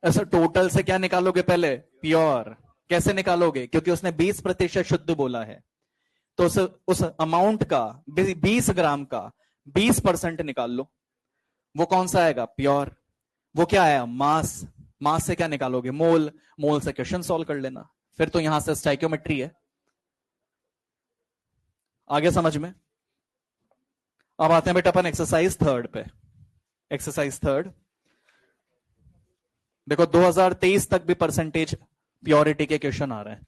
S1: ऐसा टोटल से क्या निकालोगे, पहले प्योर। कैसे निकालोगे, क्योंकि उसने 20% शुद्ध बोला है, तो उस अमाउंट का 20 ग्राम का 20% निकाल लो, वो कौन सा आएगा, प्योर। वो क्या आया, मास। मास से क्या निकालोगे, मोल। मोल से क्वेश्चन सॉल्व कर लेना, फिर तो यहां से स्टाइक्योमेट्री है। आगे समझ में। अब आते हैं बेटा अपन एक्सरसाइज 3 पे। एक्सरसाइज 3 देखो, 2023 तक भी परसेंटेज प्योरिटी के क्वेश्चन आ रहे हैं।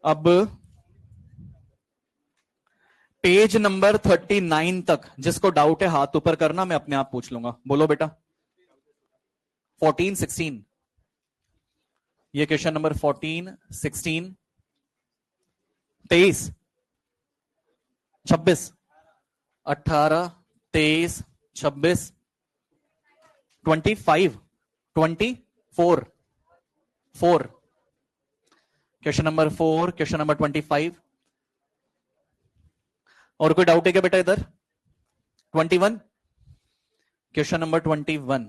S1: अब पेज नंबर 39 तक जिसको डाउट है हाथ ऊपर करना, मैं अपने आप पूछ लूंगा। बोलो बेटा, 14, 16, ये question number 14, 16, 23, 26, 18, 23, 26, 25, 24, 4, question number 4, question number 25। और कोई डाउट है क्या बेटा इधर, 21, क्वेश्चन नंबर 21,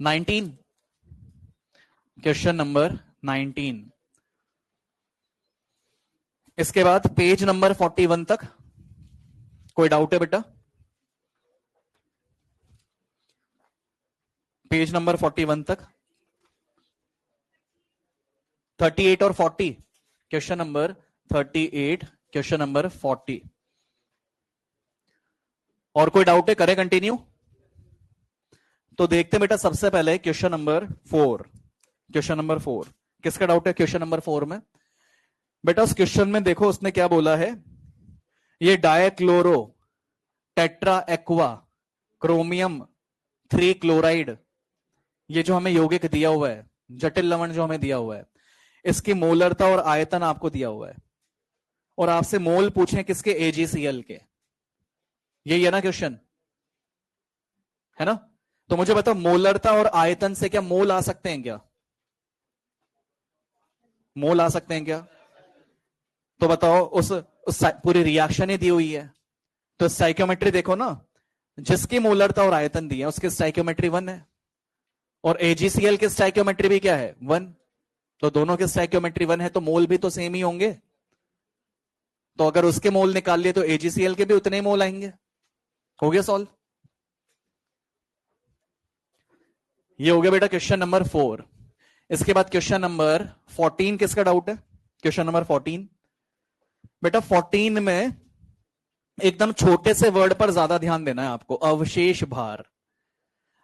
S1: 19, क्वेश्चन नंबर 19। इसके बाद पेज नंबर 41 तक कोई डाउट है बेटा, पेज नंबर 41 तक 38 और 40, क्वेश्चन नंबर 38, क्वेश्चन नंबर 40। और कोई डाउट है, करें कंटिन्यू। तो देखते हैं बेटा, सबसे पहले क्वेश्चन नंबर 4। क्वेश्चन नंबर 4 किसका डाउट है, क्वेश्चन नंबर 4 में बेटा, उस क्वेश्चन में देखो उसने क्या बोला है, ये डायक्लोरो टेट्रा एक्वा क्रोमियम 3 क्लोराइड, ये जो हमें यौगिक दिया हुआ है, जटिल लवण जो हमें दिया हुआ है, इसकी मोलरता और आयतन आपको दिया हुआ है, और आपसे मोल पूछे किसके, AgCl के। यही है ना क्वेश्चन, है ना। तो मुझे बताओ, मोलरता और आयतन से क्या मोल आ सकते हैं क्या, मोल आ सकते हैं क्या। तो बताओ, उस पूरी रिएक्शन ही दी हुई है, तो स्टाइक्योमेट्री देखो ना, जिसकी मोलरता और आयतन दी है उसकी स्टाइक्योमेट्री 1 है, और AgCl की स्टाइक्योमेट्री भी क्या है, 1। तो दोनों के स्टाइक्योमेट्री 1 है, तो मोल भी तो सेम ही होंगे। तो अगर उसके मोल निकाल लिए तो AgCl के भी उतने ही मोल आएंगे। हो गया सॉल्व। ये हो गया बेटा क्वेश्चन नंबर 4। इसके बाद क्वेश्चन नंबर 14 किसका डाउट है, क्वेश्चन नंबर 14 बेटा, 14 में एकदम छोटे से वर्ड पर ज्यादा ध्यान देना है आपको, अवशेष भार।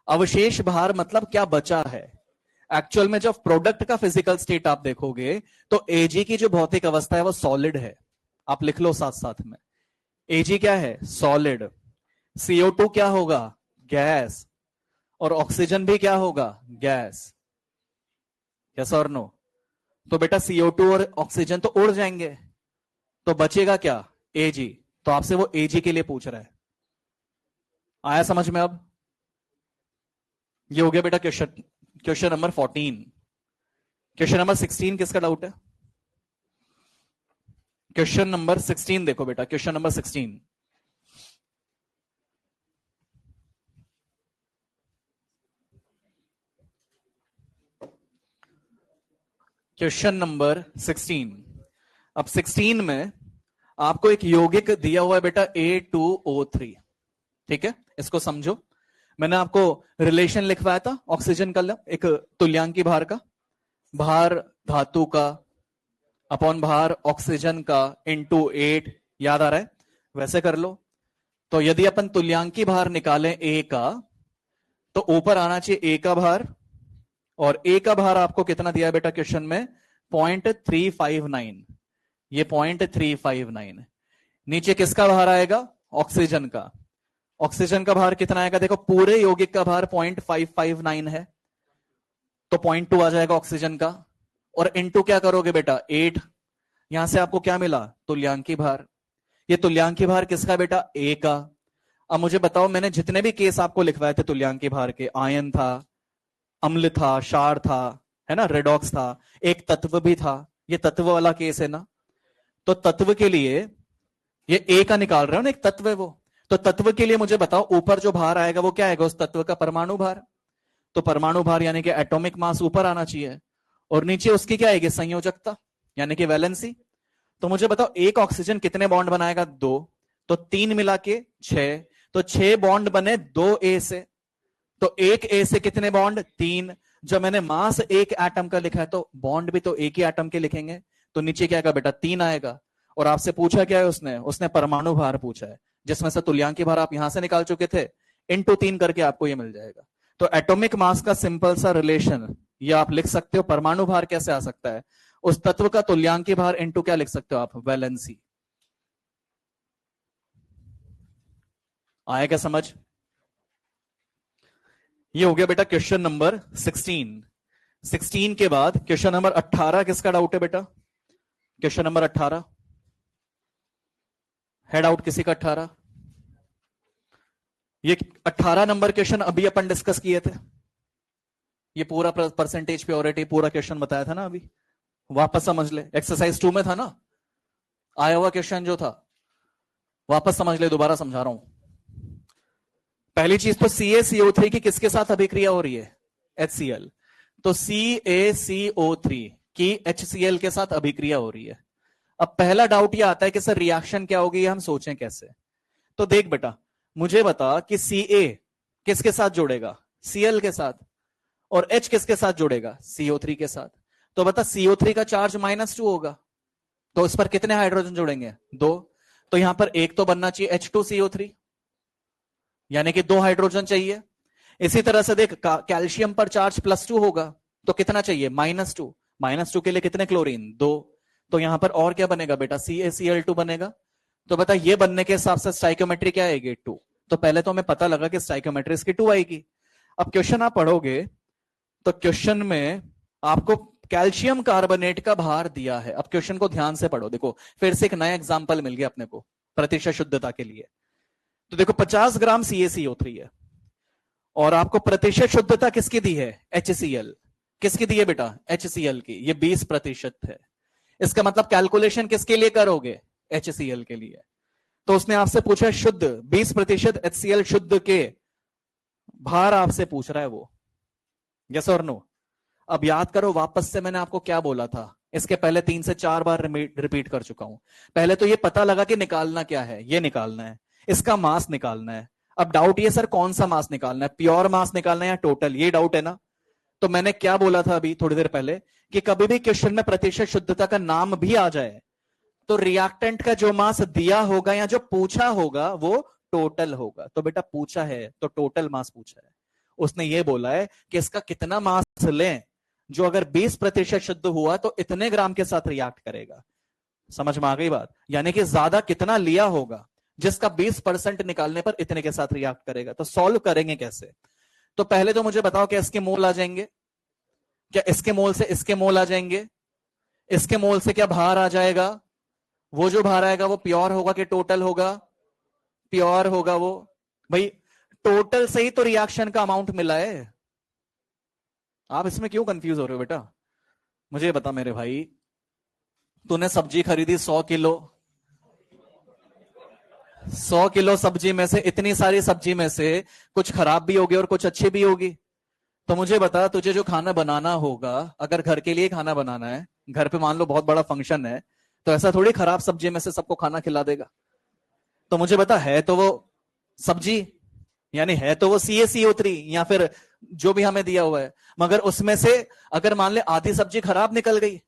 S1: अवशेष भार मतलब क्या बचा है, एक्चुअल में जब प्रोडक्ट का फिजिकल स्टेट आप देखोगे तो Ag की जो भौतिक अवस्था है वो सॉलिड है। आप लिख लो साथ साथ में, Ag क्या है? सॉलिड। CO2 क्या होगा? गैस। और ऑक्सीजन भी क्या होगा? गैस। यस और नो? तो बेटा CO2 और ऑक्सीजन तो उड़ जाएंगे, तो बचेगा क्या? Ag। तो आपसे वो Ag के लिए पूछ रहा है। आया समझ में? अब ये हो गया बेटा क्वेश्चन नंबर 14। क्वेश्चन नंबर 16 किसका डाउट है? क्वेश्चन नंबर 16 देखो बेटा, क्वेश्चन नंबर 16। Question number 16। अब 16 में आपको एक यौगिक दिया हुआ है बेटा A2O3। ठीक है, इसको समझो। मैंने आपको रिलेशन लिखवाया था ऑक्सीजन का, एक तुल्यांकी भार का, भार धातु का अपॉन भार ऑक्सीजन का इंटू 8। याद आ रहा है? वैसे कर लो। तो यदि अपन तुल्यांकी भार निकालें A का, तो ऊपर आना चाहिए A का भार, और A का भार आपको कितना दिया है बेटा क्वेश्चन में? 0.359। ये 0.359। नीचे किसका भार आएगा? ऑक्सीजन का। ऑक्सीजन का भार कितना आएगा? देखो पूरे यौगिक का भार 0.559 है, तो 0.2 आ जाएगा ऑक्सीजन का, और इनटू क्या करोगे बेटा? 8। यहां से आपको क्या मिला? तुल्यांकी भार। ये तुल्यांकी भार किसका बेटा? A का। अब मुझे बताओ, मैंने जितने भी केस आपको लिखवाए थे तुल्यांकी भार के, आयन था, अम्ल था, क्षार था, है ना, रेडॉक्स था, एक तत्व भी था, ये तत्व वाला केस है ना। तो तत्व के लिए ये A का निकाल रहे हो ना, एक तत्व है वो। तो तत्व के लिए मुझे बताओ ऊपर जो भार आएगा वो क्या आएगा? उस तत्व का परमाणु भार। तो परमाणु भार यानी कि एटॉमिक मास ऊपर आना चाहिए, और नीचे उसकी क्या आएगी? संयोजकता यानी कि वैलेंसी। तो मुझे बताओ एक ऑक्सीजन कितने बॉन्ड बनाएगा? 2। तो 3 मिला के 6। तो 6 बॉन्ड बने 2A से। तो एक A से कितने बॉन्ड? 3। जब मैंने मास एक एटम का लिखा है तो बॉन्ड भी तो एक ही एटम के लिखेंगे। तो नीचे क्या आएगा बेटा? 3 आएगा। और आपसे पूछा क्या है उसने परमाणु भार पूछा है, जिसमें से तुल्यांकी भार आप यहां से निकाल चुके थे, इंटू 3 करके आपको ये मिल जाएगा। तो एटॉमिक मास का सिंपल सा रिलेशन ये आप लिख सकते हो। परमाणु भार कैसे आ सकता है? उस तत्व का तुल्यांकी भार इंटू क्या लिख सकते हो आप? वैलेंसी। आया क्या समझ? ये हो गया बेटा क्वेश्चन नंबर 16। 16 के बाद क्वेश्चन नंबर 18 किसका डाउट है बेटा? क्वेश्चन नंबर 18 है डाउट किसी का? 18 ये 18 नंबर क्वेश्चन अभी अपन डिस्कस किए थे। ये पूरा परसेंटेज प्योरिटी पूरा क्वेश्चन बताया था ना अभी। वापस समझ ले, एक्सरसाइज 2 में था ना आया हुआ क्वेश्चन जो था, वापस समझ ले, दोबारा समझा रहा हूं। पहली चीज तो CaCO3 की किसके साथ अभिक्रिया हो रही है? HCl। तो CaCO3 की HCl के साथ अभिक्रिया हो रही है। अब पहला डाउट ये आता है कि सर रिएक्शन क्या होगी, ये हम सोचें कैसे। तो देख बेटा, मुझे बता कि Ca किसके साथ जुड़ेगा? Cl के साथ। और H किसके साथ जुड़ेगा? CO3 के साथ। तो बता CO3 का चार्ज -2 होगा, तो इस पर कितने हाइड्रोजन जुड़ेंगे? 2। तो यहां पर एक तो बनना चाहिए H2CO3, यानी कि 2 हाइड्रोजन चाहिए। इसी तरह से देख, कैल्शियम पर चार्ज +2 होगा, तो कितना चाहिए? -2। -2 के लिए कितने क्लोरीन? 2। तो यहां पर और क्या बनेगा बेटा? CaCl2 बनेगा। तो बता ये बनने के हिसाब से स्टाइकोमेट्री क्या आएगी? 2। तो पहले तो हमें पता लगा कि स्टाइकोमेट्री इसकी 2 आएगी। अब क्वेश्चन आप पढ़ोगे तो क्वेश्चन में आपको कैल्शियम कार्बोनेट का भार दिया है। अब क्वेश्चन को ध्यान से पढ़ो, देखो फिर से एक नया एग्जांपल मिल गया अपने को प्रतिशत शुद्धता के लिए। तो देखो 50 ग्राम CaCO3 है, और आपको प्रतिशत शुद्धता किसकी दी है? HCl। किसकी दी है बेटा? HCl की। ये 20% है। इसका मतलब कैलकुलेशन किसके लिए करोगे? HCl के लिए। तो उसने आपसे पूछा शुद्ध 20% HCl शुद्ध के भार आपसे पूछ रहा है वो। यस और नो? अब याद करो वापस से मैंने आपको क्या बोला था, इसके पहले 3 से 4 बार रिपीट कर चुका हूं। पहले तो ये पता लगा कि निकालना क्या है, ये निकालना है, इसका मास निकालना है। अब डाउट ये सर कौन सा मास निकालना है, प्योर मास निकालना है या टोटल, ये डाउट है ना। तो मैंने क्या बोला था अभी थोड़ी देर पहले कि कभी भी क्वेश्चन में प्रतिशत शुद्धता का नाम भी आ जाए तो रिएक्टेंट का जो मास दिया होगा या जो पूछा होगा वो टोटल होगा। तो बेटा पूछा है तो टोटल मास पूछा है। उसने ये बोला है कि इसका कितना मास लें, जो अगर 20% शुद्ध हुआ तो इतने ग्राम के साथ रिएक्ट करेगा। समझ में आ गई बात? यानी कि ज्यादा कितना लिया होगा जिसका 20% निकालने पर इतने के साथ रिएक्ट करेगा। तो सॉल्व करेंगे कैसे? तो पहले तो मुझे बताओ क्या इसके मोल आ जाएंगे? क्या इसके मोल से इसके मोल आ जाएंगे? इसके मोल से क्या बाहर आ जाएगा? वो जो बाहर आएगा वो प्योर होगा कि टोटल होगा? प्योर होगा वो। भाई टोटल से ही तो रिएक्शन का अमाउंट मिला है। आप इसमें क्यों कंफ्यूज हो रहे हो बेटा? मुझे बता मेरे भाई, तूने सब्जी खरीदी 100 किलो, 100 किलो सब्जी में से, इतनी सारी सब्जी में से कुछ खराब भी होगी और कुछ अच्छी भी होगी। तो मुझे बता, तुझे जो खाना बनाना होगा, अगर घर के लिए खाना बनाना है, घर पे मान लो बहुत बड़ा फंक्शन है, तो ऐसा थोड़ी खराब सब्जी में से सबको खाना खिला देगा। तो मुझे बता, है तो वो सब्जी, यानी है तो वो CaCO3 या फिर जो भी हमें दिया हुआ है, मगर उसमें से अगर मान ले आधी सब्जी खराब निकल गई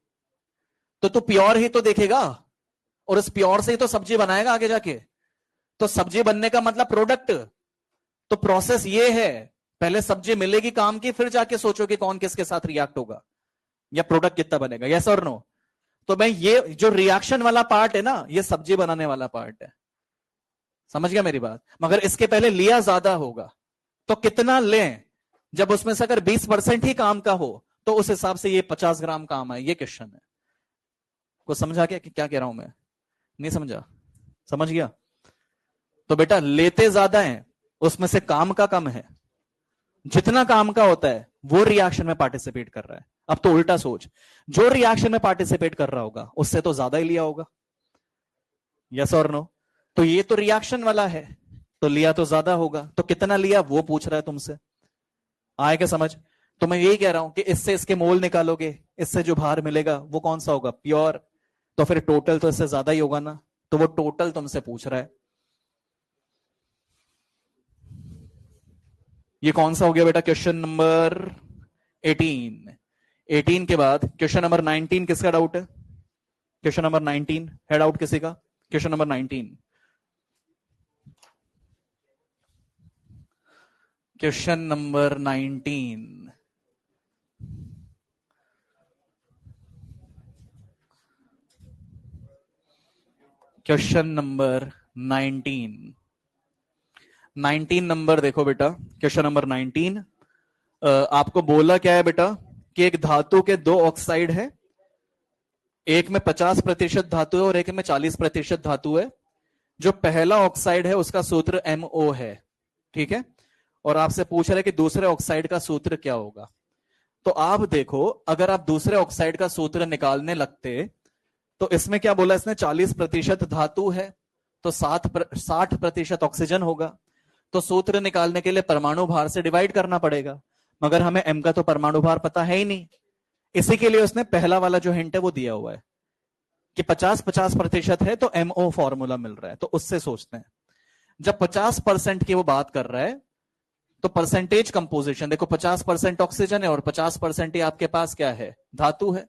S1: तो तू प्योर ही तो देखेगा और उस प्योर से ही तो सब्जी बनाएगा आगे जाके। तो सब्जी बनने का मतलब प्रोडक्ट। तो प्रोसेस ये है, पहले सब्जी मिलेगी काम की, फिर जाके सोचो कि कौन किसके साथ रिएक्ट होगा या प्रोडक्ट कितना बनेगा। यस और नो? तो भाई ये जो रिएक्शन वाला पार्ट है ना, ये सब्जी बनाने वाला पार्ट है। समझ गया मेरी बात? मगर इसके पहले लिया ज्यादा होगा, तो कितना लें? जब उसमें से अगर 20% ही काम का हो तो उस हिसाब से ये 50 ग्राम काम है। ये क्वेश्चन है। कुछ समझा क्या कि क्या कह रहा हूं मैं? नहीं समझा? समझ गया? तो बेटा लेते ज्यादा है, उसमें से काम का कम है। जितना काम का होता है वो रिएक्शन में पार्टिसिपेट कर रहा है। अब तो उल्टा सोच, जो रिएक्शन में पार्टिसिपेट कर रहा होगा उससे तो ज्यादा ही लिया होगा। यस और नो? तो ये तो रिएक्शन वाला है, तो लिया तो ज्यादा होगा। तो कितना लिया वो पूछ रहा है तुमसे। आए क्या समझ? तो मैं यही कह रहा हूं कि इससे इसके मोल निकालोगे, इससे जो बाहर मिलेगा वो कौन सा होगा? प्योर। तो फिर टोटल तो इससे ज्यादा ही होगा ना, तो वो टोटल तुमसे पूछ रहा है। ये कौन सा हो गया बेटा? Question number 18। 18 के बाद क्वेश्चन नंबर 19 किसका डाउट है? क्वेश्चन नंबर 19 है डाउट किसी का? Question number 19, question number 19। Question number 19। 19 number देखो बेटा, क्वेश्चन नंबर 19। आपको बोला क्या है बेटा कि एक धातु के दो ऑक्साइड है, एक में 50% धातु है और एक में 40% धातु है। जो पहला ऑक्साइड है उसका सूत्र MO है, ठीक है? और आपसे पूछ रहे कि दूसरे ऑक्साइड का सूत्र क्या होगा। तो आप देखो, अगर आप दूसरे ऑक्साइड का सूत्र निकालने लगते तो इसमें क्या बोला इसने? 40% धातु है तो 60% ऑक्सीजन होगा। तो सूत्र निकालने के लिए परमाणु भार से डिवाइड करना पड़ेगा, मगर हमें M का तो परमाणु भार पता है ही नहीं। इसी के लिए उसने पहला वाला जो हिंट है वो दिया हुआ है कि 50-50% है तो MO फॉर्मूला मिल रहा है। तो उससे सोचते हैं, जब 50% की वो बात कर रहा है तो परसेंटेज कंपोजिशन देखो, 50% ऑक्सीजन है और 50% ही आपके पास क्या है? धातु है।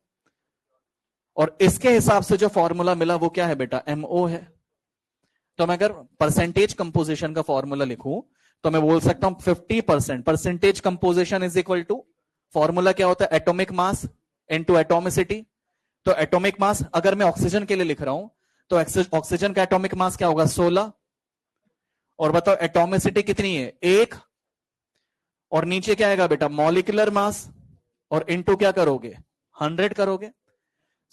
S1: और इसके हिसाब से जो फॉर्मूला मिला वो क्या है बेटा? MO है। तो मैं अगर परसेंटेज कंपोजिशन का फॉर्मूला लिखूं तो मैं बोल सकता हूं 50%। Percentage composition is equal to, formula क्या होता है? Atomic mass into atomicity. तो एटॉमिक मास अगर मैं ऑक्सीजन के लिए लिख रहा हूं तो ऑक्सीजन का एटॉमिक मास क्या होगा? 16। और बताओ एटॉमिसिटी कितनी है? 1। और नीचे क्या आएगा बेटा? Molecular mass. और इनटू क्या करोगे? 100 करोगे।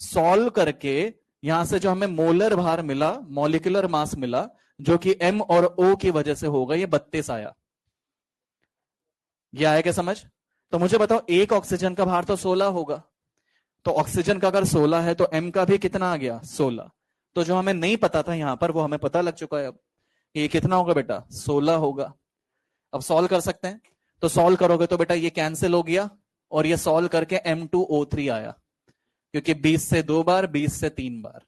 S1: सॉल्व करके यहां से जो हमें मोलर भार मिला, मॉलिक्यूलर मास मिला, जो कि M और O की वजह से होगा, ये 32 आया। ये आया क्या समझ? तो मुझे बताओ, एक ऑक्सीजन का भार तो 16 होगा, तो ऑक्सीजन का अगर 16 है तो M का भी कितना आ गया? 16। तो जो हमें नहीं पता था यहां पर वो हमें पता लग चुका है अब। ये कितना होगा बेटा? 16 होगा। अब सॉल्व कर सकते हैं। तो सॉल्व करोगे तो बेटा ये कैंसिल हो गया और ये सॉल्व करके M2O3 आया, क्योंकि 20 से 2 बार, 20 से 3 बार,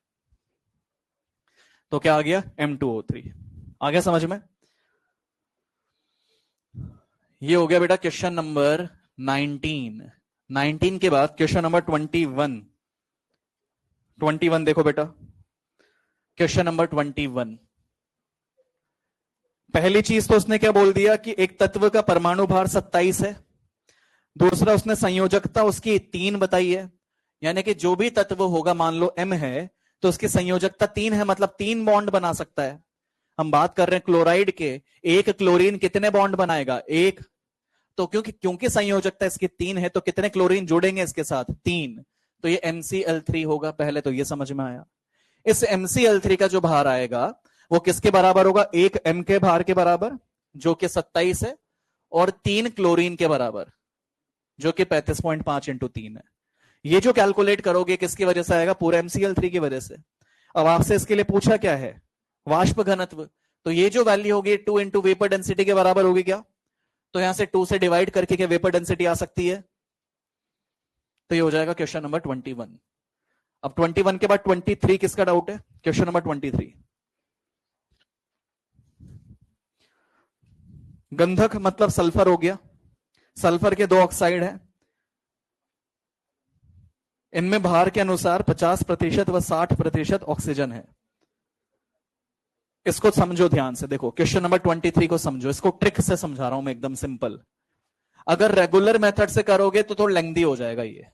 S1: तो क्या आ गया? M2O3 आ गया समझ में? ये हो गया बेटा क्वेश्चन नंबर 19। 19 के बाद क्वेश्चन नंबर 21। 21 देखो बेटा, क्वेश्चन नंबर 21। पहली चीज तो उसने क्या बोल दिया कि एक तत्व का परमाणु भार 27 है। दूसरा उसने संयोजकता उसकी 3 बताई है, यानी कि जो भी तत्व होगा मान लो M है तो उसकी संयोजकता 3 है, मतलब 3 बॉन्ड बना सकता है। हम बात कर रहे हैं क्लोराइड के, एक क्लोरीन कितने बॉन्ड बनाएगा? एक। तो क्योंकि क्योंकि संयोजकता इसकी 3 है तो कितने क्लोरीन जुड़ेंगे इसके साथ? 3। तो ये McL3 होगा। पहले तो ये समझ में आया। इस McL3 का जो भार आएगा वो किसके बराबर होगा? एक M के भार के बराबर जो कि 27 है, और 3 क्लोरीन के बराबर जो कि 35.5 इंटू 3 है। ये जो कैलकुलेट करोगे किसकी वजह से आएगा? पूरा McL3 की वजह से। अब आपसे इसके लिए पूछा क्या है? वाष्प घनत्व। तो ये जो वैल्यू होगी 2 इंटू वेपर डेंसिटी के बराबर होगी क्या? तो यहां से 2 से डिवाइड करके क्या वेपर डेंसिटी आ सकती है? तो ये हो जाएगा क्वेश्चन नंबर 21। अब 21 के बाद 23 किसका डाउट है? Question number 23। गंधक मतलब सल्फर हो गया। सल्फर के 2 ऑक्साइड हैं, इनमें भार के अनुसार 50% व 60% ऑक्सीजन है। इसको समझो ध्यान से, देखो क्वेश्चन नंबर 23 को समझो। इसको ट्रिक से समझा रहा हूं मैं, एकदम सिंपल। अगर रेगुलर मेथड से करोगे तो थोड़ा लेंथी हो जाएगा ये,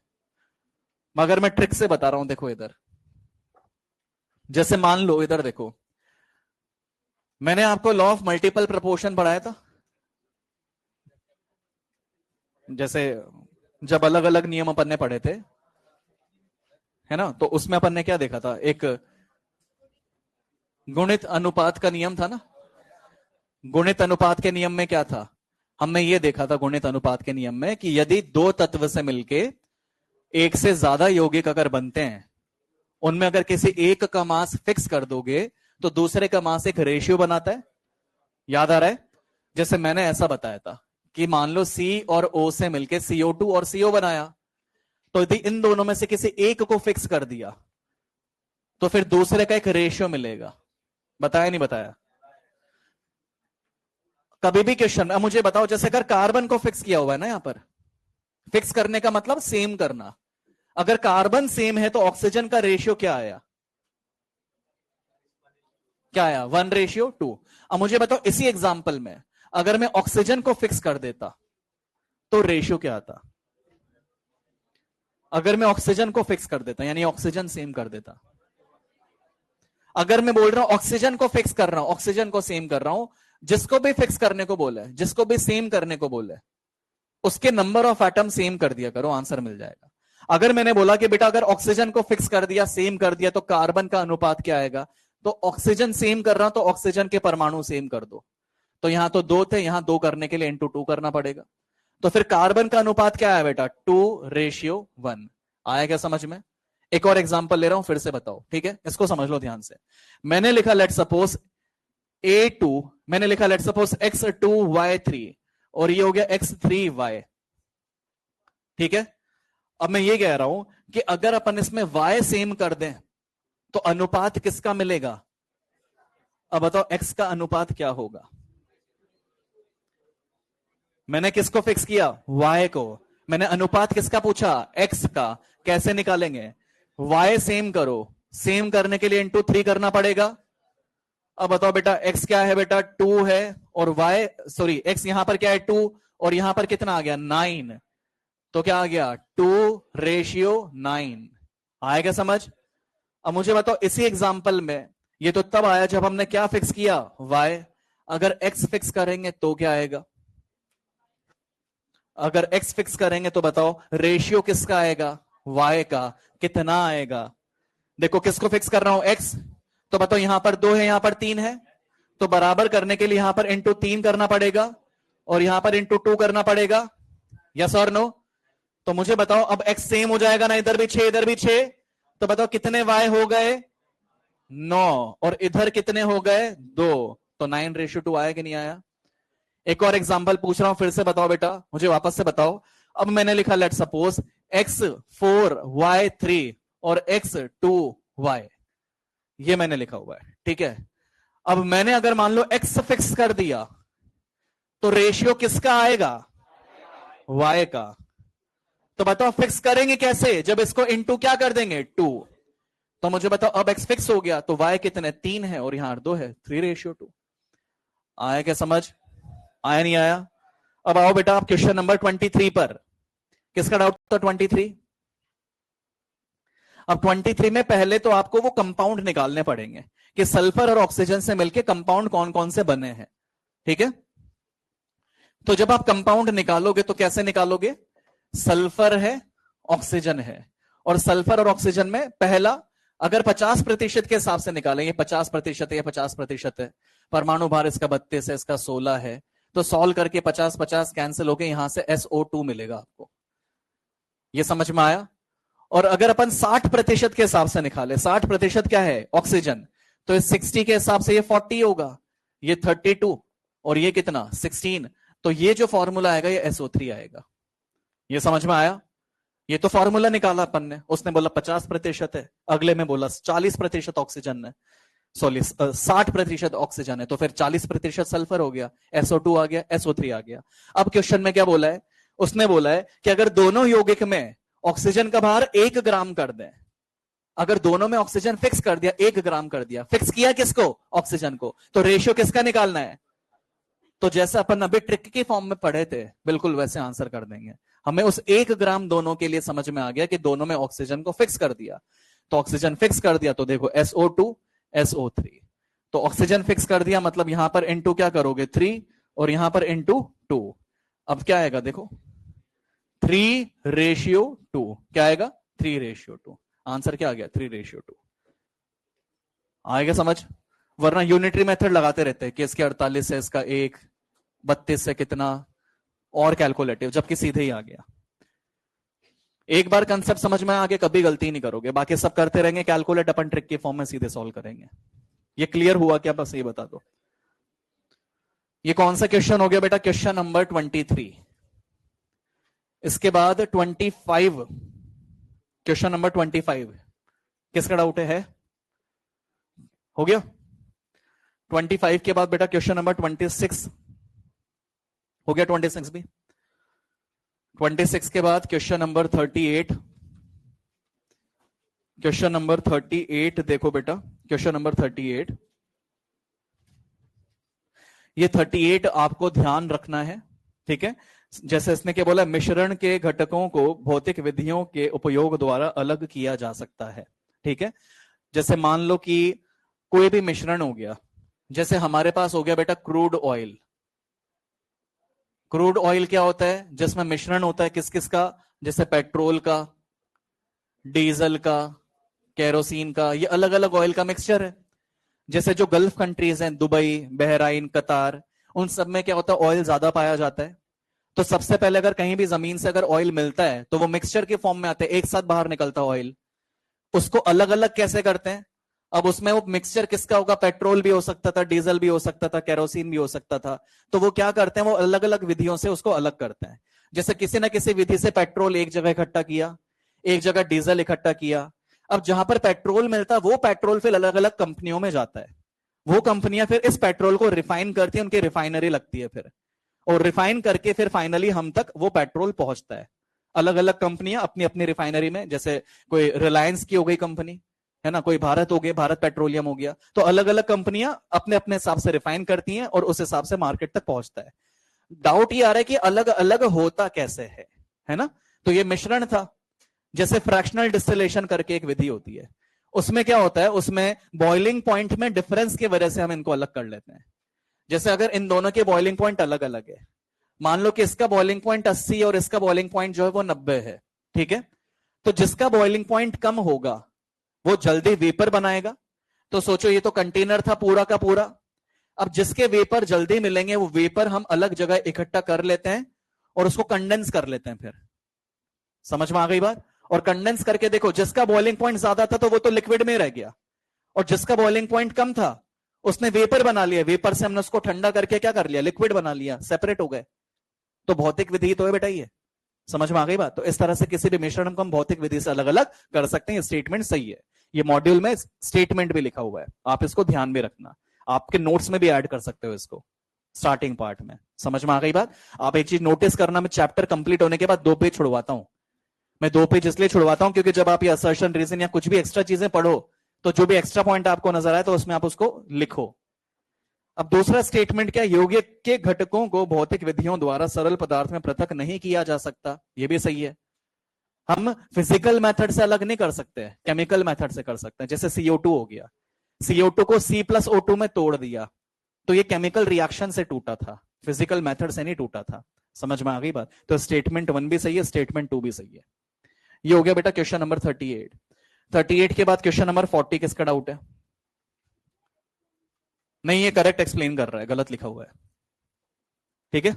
S1: मगर मैं ट्रिक से बता रहा हूं। देखो इधर, जैसे मान लो इधर देखो, मैंने आपको लॉ ऑफ मल्टीपल प्रोपोर्शन पढ़ाया था। जैसे जब अलग अलग नियम अपन ने पढ़े थे, है ना, तो उसमें अपन ने क्या देखा था? एक गुणित अनुपात का नियम था ना। गुणित अनुपात के नियम में क्या था? हमने ये देखा था गुणित अनुपात के नियम में कि यदि 2 तत्व से मिलके एक से ज्यादा यौगिक अगर बनते हैं, उनमें अगर किसी एक का मास फिक्स कर दोगे तो दूसरे का मास एक रेशियो बनाता है। याद आ रहा है? जैसे मैंने ऐसा बताया था कि मान लो C और O से मिलके CO2 और CO बनाया, तो यदि इन दोनों में से किसी एक को फिक्स कर दिया तो फिर दूसरे का एक रेशियो मिलेगा। बताया नहीं बताया? कभी भी क्वेश्चन, अब मुझे बताओ, जैसे अगर कार्बन को फिक्स किया हुआ है ना, यहां पर फिक्स करने का मतलब सेम करना। अगर कार्बन सेम है तो ऑक्सीजन का रेशियो क्या आया? क्या आया? 1:2। अब मुझे बताओ इसी एग्जाम्पल में अगर मैं ऑक्सीजन को फिक्स कर देता तो रेशियो क्या आता? अगर मैं ऑक्सीजन को फिक्स कर देता, यानी ऑक्सीजन सेम कर देता। अगर मैं बोल रहा हूं ऑक्सीजन को फिक्स कर रहा हूं, ऑक्सीजन को सेम कर रहा हूं, जिसको भी फिक्स करने को बोला है, जिसको भी सेम करने को बोला है, उसके नंबर ऑफ एटम सेम कर दिया करो, आंसर मिल जाएगा। अगर मैंने बोला कि बेटा अगर ऑक्सीजन को फिक्स कर दिया, सेम कर दिया, तो कार्बन का अनुपात क्या आएगा? तो ऑक्सीजन सेम कर रहा हूं तो ऑक्सीजन के परमाणु सेम कर दो। तो यहां तो 2 थे, यहां 2 करने के लिए इंटू 2 करना पड़ेगा। तो फिर कार्बन का अनुपात क्या है बेटा? 2:1। आया क्या समझ में? एक और एग्जांपल ले रहा हूं, फिर से बताओ, ठीक है? इसको समझ लो ध्यान से। मैंने लिखा लेट सपोज A2, मैंने लिखा लेट सपोज X2Y3, और ये हो गया X3Y। ठीक है? अब मैं ये कह रहा हूं कि अगर अपन इसमें Y सेम कर दें तो अनुपात किसका मिलेगा? अब बताओ X का अनुपात क्या होगा? मैंने किसको फिक्स किया? Y को। मैंने अनुपात किसका पूछा? X का। कैसे निकालेंगे? Y सेम करो, सेम करने के लिए इंटू 3 करना पड़ेगा। अब बताओ बेटा X क्या है? बेटा 2 है, और Y, सॉरी, X यहां पर क्या है? 2, और यहां पर कितना आ गया? 9। तो क्या आ गया? 2:9। आएगा समझ? अब मुझे बताओ इसी एग्जाम्पल में, ये तो तब आया जब हमने क्या फिक्स किया? Y। अगर X फिक्स करेंगे तो क्या आएगा? अगर X फिक्स करेंगे तो बताओ रेशियो किसका आएगा? Y का। कितना आएगा? देखो किसको फिक्स कर रहा हूं? X। तो बताओ यहां पर 2 है, यहां पर 3 है, तो बराबर करने के लिए यहां पर इंटू 3 करना पड़ेगा, और यहां पर इंटू 2 करना पड़ेगा। यस और नो? तो मुझे बताओ अब X सेम हो जाएगा ना, इधर भी 6 इधर भी 6, तो बताओ कितने Y हो गए? 9, और इधर कितने हो गए? 2। तो 9:2 आया कि नहीं आया? एक और एग्जांपल पूछ रहा हूं, फिर से बताओ बेटा, मुझे वापस से बताओ। अब मैंने लिखा लेट सपोज X4Y3 और X2Y, ये मैंने लिखा हुआ है, ठीक है? अब मैंने अगर मान लो X फिक्स कर दिया तो रेशियो किसका आएगा? Y का। तो बताओ फिक्स करेंगे कैसे? जब इसको इंटू क्या कर देंगे? 2। तो मुझे बताओ अब X फिक्स हो गया तो Y कितने? 3 है, और यहां 2 है, 3:2। आया क्या समझ? आया नहीं आया? अब आओ बेटा आप क्वेश्चन नंबर 23 पर। किसका डाउट था 23? अब 23 में पहले तो आपको वो कंपाउंड निकालने पड़ेंगे कि सल्फर और ऑक्सीजन से मिलके कंपाउंड कौन कौन से बने हैं, ठीक है। तो जब आप कंपाउंड निकालोगे तो कैसे निकालोगे? सल्फर है, ऑक्सीजन है, और सल्फर और ऑक्सीजन में पहला अगर 50% के हिसाब से निकालेंगे, 50% है या 50% है, परमाणु भार इसका 32 है, इसका 16 है, तो सॉल्व करके 50-50 कैंसिल होके यहां से SO2 मिलेगा आपको। ये समझ में आया? और अगर अपन 60% के हिसाब से निकाले, 60% क्या है? ऑक्सीजन, तो इस 60 के हिसाब से ये 40 होगा, ये 32 और ये कितना? 16। तो ये जो फॉर्मूला आएगा ये SO3 आएगा। ये समझ में आया? ये तो फॉर्मूला निकाला अपन ने, उसने बोला 50% है, अगले में बोला 40% ऑक्सीजन है, सॉरी 60% ऑक्सीजन है, तो फिर 40% सल्फर हो गया, SO2 आ गया, SO3 आ गया। अब क्वेश्चन में क्या बोला है? उसने बोला है कि अगर दोनों यौगिक में ऑक्सीजन का भार 1 ग्राम कर दें, अगर दोनों में ऑक्सीजन फिक्स कर दिया, 1 ग्राम कर दिया, फिक्स किया किसको? ऑक्सीजन को, तो रेशियो किसका निकालना है? तो जैसा अपन अभी ट्रिक के फॉर्म में पढ़े थे, बिल्कुल वैसे आंसर कर देंगे। हमें उस 1 ग्राम दोनों के लिए समझ में आ गया कि दोनों में ऑक्सीजन को फिक्स कर दिया, तो ऑक्सीजन फिक्स कर दिया तो देखो SO2 SO3, तो ऑक्सीजन फिक्स कर दिया मतलब यहां पर इनटू क्या करोगे? 3, और यहां पर इनटू 2। अब क्या आएगा देखो? 3:2। क्या आएगा? 3:2। आंसर क्या आ गया? 3:2। आएगा समझ? वरना यूनिटरी मेथड लगाते रहते हैं कि इसके 48 है, इसका 1, 32 है कितना, और कैलकुलेटिव, जबकि सीधे ही आ गया। एक बार कंसेप्ट समझ में आ गया, कभी गलती नहीं करोगे, बाकी सब करते रहेंगे कैलकुलेट, अपन ट्रिक के फॉर्म में सीधे सॉल्व करेंगे। ये क्लियर हुआ क्या? बस ये बता दो। ये कौन सा क्वेश्चन हो गया बेटा? Question number 23। इसके बाद 25, क्वेश्चन नंबर 25 किसका डाउट है? हो गया? 25 के बाद बेटा क्वेश्चन नंबर 26 हो गया, 26 भी। 26 के बाद क्वेश्चन नंबर 38, क्वेश्चन नंबर 38 देखो बेटा, क्वेश्चन नंबर 38, ये 38 आपको ध्यान रखना है, ठीक है। जैसे इसने क्या बोला? मिश्रण के घटकों को भौतिक विधियों के उपयोग द्वारा अलग किया जा सकता है, ठीक है। जैसे मान लो कि कोई भी मिश्रण हो गया, जैसे हमारे पास हो गया बेटा क्रूड ऑयल। क्रूड ऑयल क्या होता है? जिसमें मिश्रण होता है किस किस का? जैसे पेट्रोल का, डीजल का, केरोसिन का, ये अलग अलग ऑयल का मिक्सचर है। जैसे जो गल्फ कंट्रीज हैं, दुबई, बहराइन, कतार, उन सब में क्या होता है? ऑयल ज्यादा पाया जाता है। तो सबसे पहले अगर कहीं भी जमीन से अगर ऑयल मिलता है तो वो मिक्सचर के फॉर्म में आते हैं, एक साथ बाहर निकलता है ऑयल। उसको अलग अलग कैसे करते हैं? अब उसमें वो मिक्सचर किसका होगा? पेट्रोल भी हो सकता था, डीजल भी हो सकता था, केरोसिन भी हो सकता था। तो वो क्या करते हैं? वो अलग अलग विधियों से उसको अलग करते हैं। जैसे किसी ना किसी विधि से पेट्रोल एक जगह इकट्ठा किया, एक जगह डीजल इकट्ठा किया। अब जहां पर पेट्रोल मिलता है वो पेट्रोल फिर अलग अलग कंपनियों में जाता है, वो कंपनियां फिर इस पेट्रोल को रिफाइन करती है, उनकी रिफाइनरी लगती है फिर, और रिफाइन करके फिर फाइनली हम तक वो पेट्रोल पहुंचता है। अलग अलग कंपनियां अपनी अपनी रिफाइनरी में, जैसे कोई रिलायंस की हो गई कंपनी, है ना, कोई भारत हो गई, भारत पेट्रोलियम हो गया, तो अलग अलग कंपनियां अपने अपने हिसाब से रिफाइन करती हैं और उस हिसाब से मार्केट तक पहुंचता है। डाउट ये आ रहा है कि अलग अलग होता कैसे है ना? तो ये मिश्रण था। जैसे फ्रैक्शनल डिस्टिलेशन करके एक विधि होती है, उसमें क्या होता है? उसमें बॉइलिंग पॉइंट में डिफरेंस की वजह से हम इनको अलग कर लेते हैं। जैसे अगर इन दोनों के बॉइलिंग पॉइंट अलग अलग है, मान लो कि इसका बॉइलिंग पॉइंट 80 और इसका बॉइलिंग पॉइंट जो है वो 90 है, ठीक है। तो जिसका बॉइलिंग पॉइंट कम होगा वो जल्दी वेपर बनाएगा। तो सोचो ये तो कंटेनर था पूरा का पूरा, अब जिसके वेपर जल्दी मिलेंगे वो वेपर हम अलग जगह इकट्ठा कर लेते हैं और उसको कंडेंस कर लेते हैं। फिर समझ में आ गई बात? और कंडेंस करके देखो, जिसका बॉइलिंग पॉइंट ज्यादा था तो वो तो लिक्विड में रह गया, और जिसका बॉइलिंग पॉइंट कम था उसने वेपर बना लिया, वेपर से हमने उसको ठंडा करके क्या कर लिया? लिक्विड बना लिया, सेपरेट हो गए। तो भौतिक विधि तो है बेटा ये। समझ में आ गई बात? तो इस तरह से किसी भी मिश्रण को हम भौतिक विधि से अलग अलग कर सकते हैं। ये स्टेटमेंट सही है, ये मॉड्यूल में स्टेटमेंट भी लिखा हुआ है, आप इसको ध्यान में रखना, आपके नोट्स में भी ऐड कर सकते हो इसको स्टार्टिंग पार्ट में। समझ में आ गई बात? आप एक चीज नोटिस करना, मैं चैप्टर कंप्लीट होने के बाद 2 पेज छुड़वाता हूं। मैं 2 पेज इसलिए छुड़वाता हूं क्योंकि जब आप ये असर्शन, रीजन या कुछ भी एक्स्ट्रा चीजें पढ़ो तो जो भी एक्स्ट्रा पॉइंट आपको नजर आए तो उसमें आप उसको लिखो। अब दूसरा स्टेटमेंट क्या? यौगिक के घटकों को भौतिक विधियों द्वारा सरल पदार्थ में पृथक नहीं किया जा सकता। यह भी सही है। हम फिजिकल मेथड से अलग नहीं कर सकते, केमिकल मेथड से कर सकते हैं। जैसे CO2 हो गया, CO2 को C+O2 में तोड़ दिया, तो ये केमिकल रिएक्शन से टूटा था, फिजिकल मेथड से नहीं टूटा था। समझ में आ गई बात? तो स्टेटमेंट 1 भी सही है, स्टेटमेंट 2 भी सही है। ये हो गया बेटा क्वेश्चन नंबर 38। 38 के बाद क्वेश्चन नंबर 40 किसका डाउट है? नहीं, ये करेक्ट एक्सप्लेन कर रहा है, गलत लिखा हुआ है। ठीक है,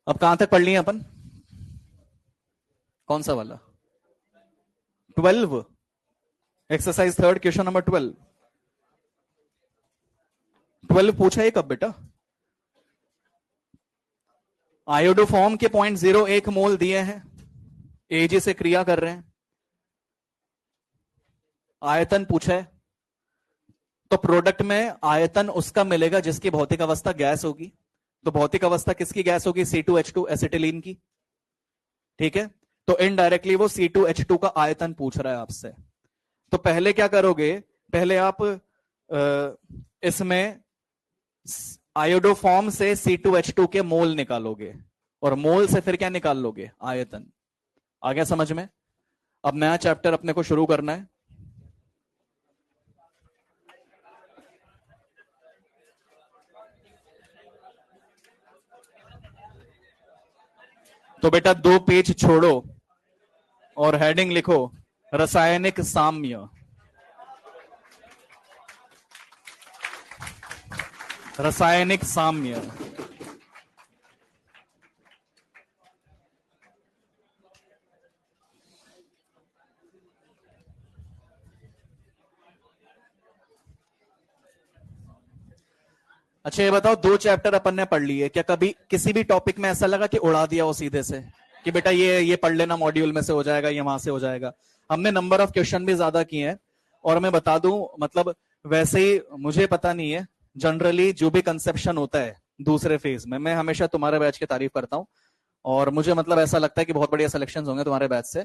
S1: अब कहां तक पढ़ लिए अपन? कौन सा वाला? 12, एक्सरसाइज 3 क्वेश्चन नंबर 12। 12 पूछा है कब बेटा? आयोडोफॉर्म के 0.01 मोल दिए हैं, एजी से क्रिया कर रहे हैं, आयतन पूछा है, तो प्रोडक्ट में आयतन उसका मिलेगा जिसकी भौतिक अवस्था गैस होगी। तो भौतिक अवस्था किसकी गैस होगी? C2H2 एसिटिलीन की। ठीक है, तो इनडायरेक्टली वो C2H2 का आयतन पूछ रहा है आपसे। तो पहले क्या करोगे? पहले आप इसमें आयोडोफॉर्म से C2H2 के मोल निकालोगे, और मोल से फिर क्या निकाल लोगे? आयतन। आ गया समझ में? अब नया चैप्टर अपने को शुरू करना है। तो बेटा 2 पेज छोड़ो और हेडिंग लिखो रासायनिक साम्य। रासायनिक साम्य। अच्छा ये बताओ, 2 चैप्टर अपन ने पढ़ लिए, क्या कभी किसी भी टॉपिक में ऐसा लगा कि उड़ा दिया हो सीधे से कि बेटा ये पढ़ लेना, मॉड्यूल में से हो जाएगा, ये वहां से हो जाएगा? हमने नंबर ऑफ क्वेश्चन भी ज्यादा किए हैं। और मैं बता दूं, मतलब वैसे ही मुझे पता नहीं है, जनरली जो भी कंसेप्शन होता है दूसरे फेज में, मैं हमेशा तुम्हारे बैच की तारीफ करता हूं, और मुझे मतलब ऐसा लगता है कि बहुत बढ़िया सिलेक्शन होंगे तुम्हारे बैच से।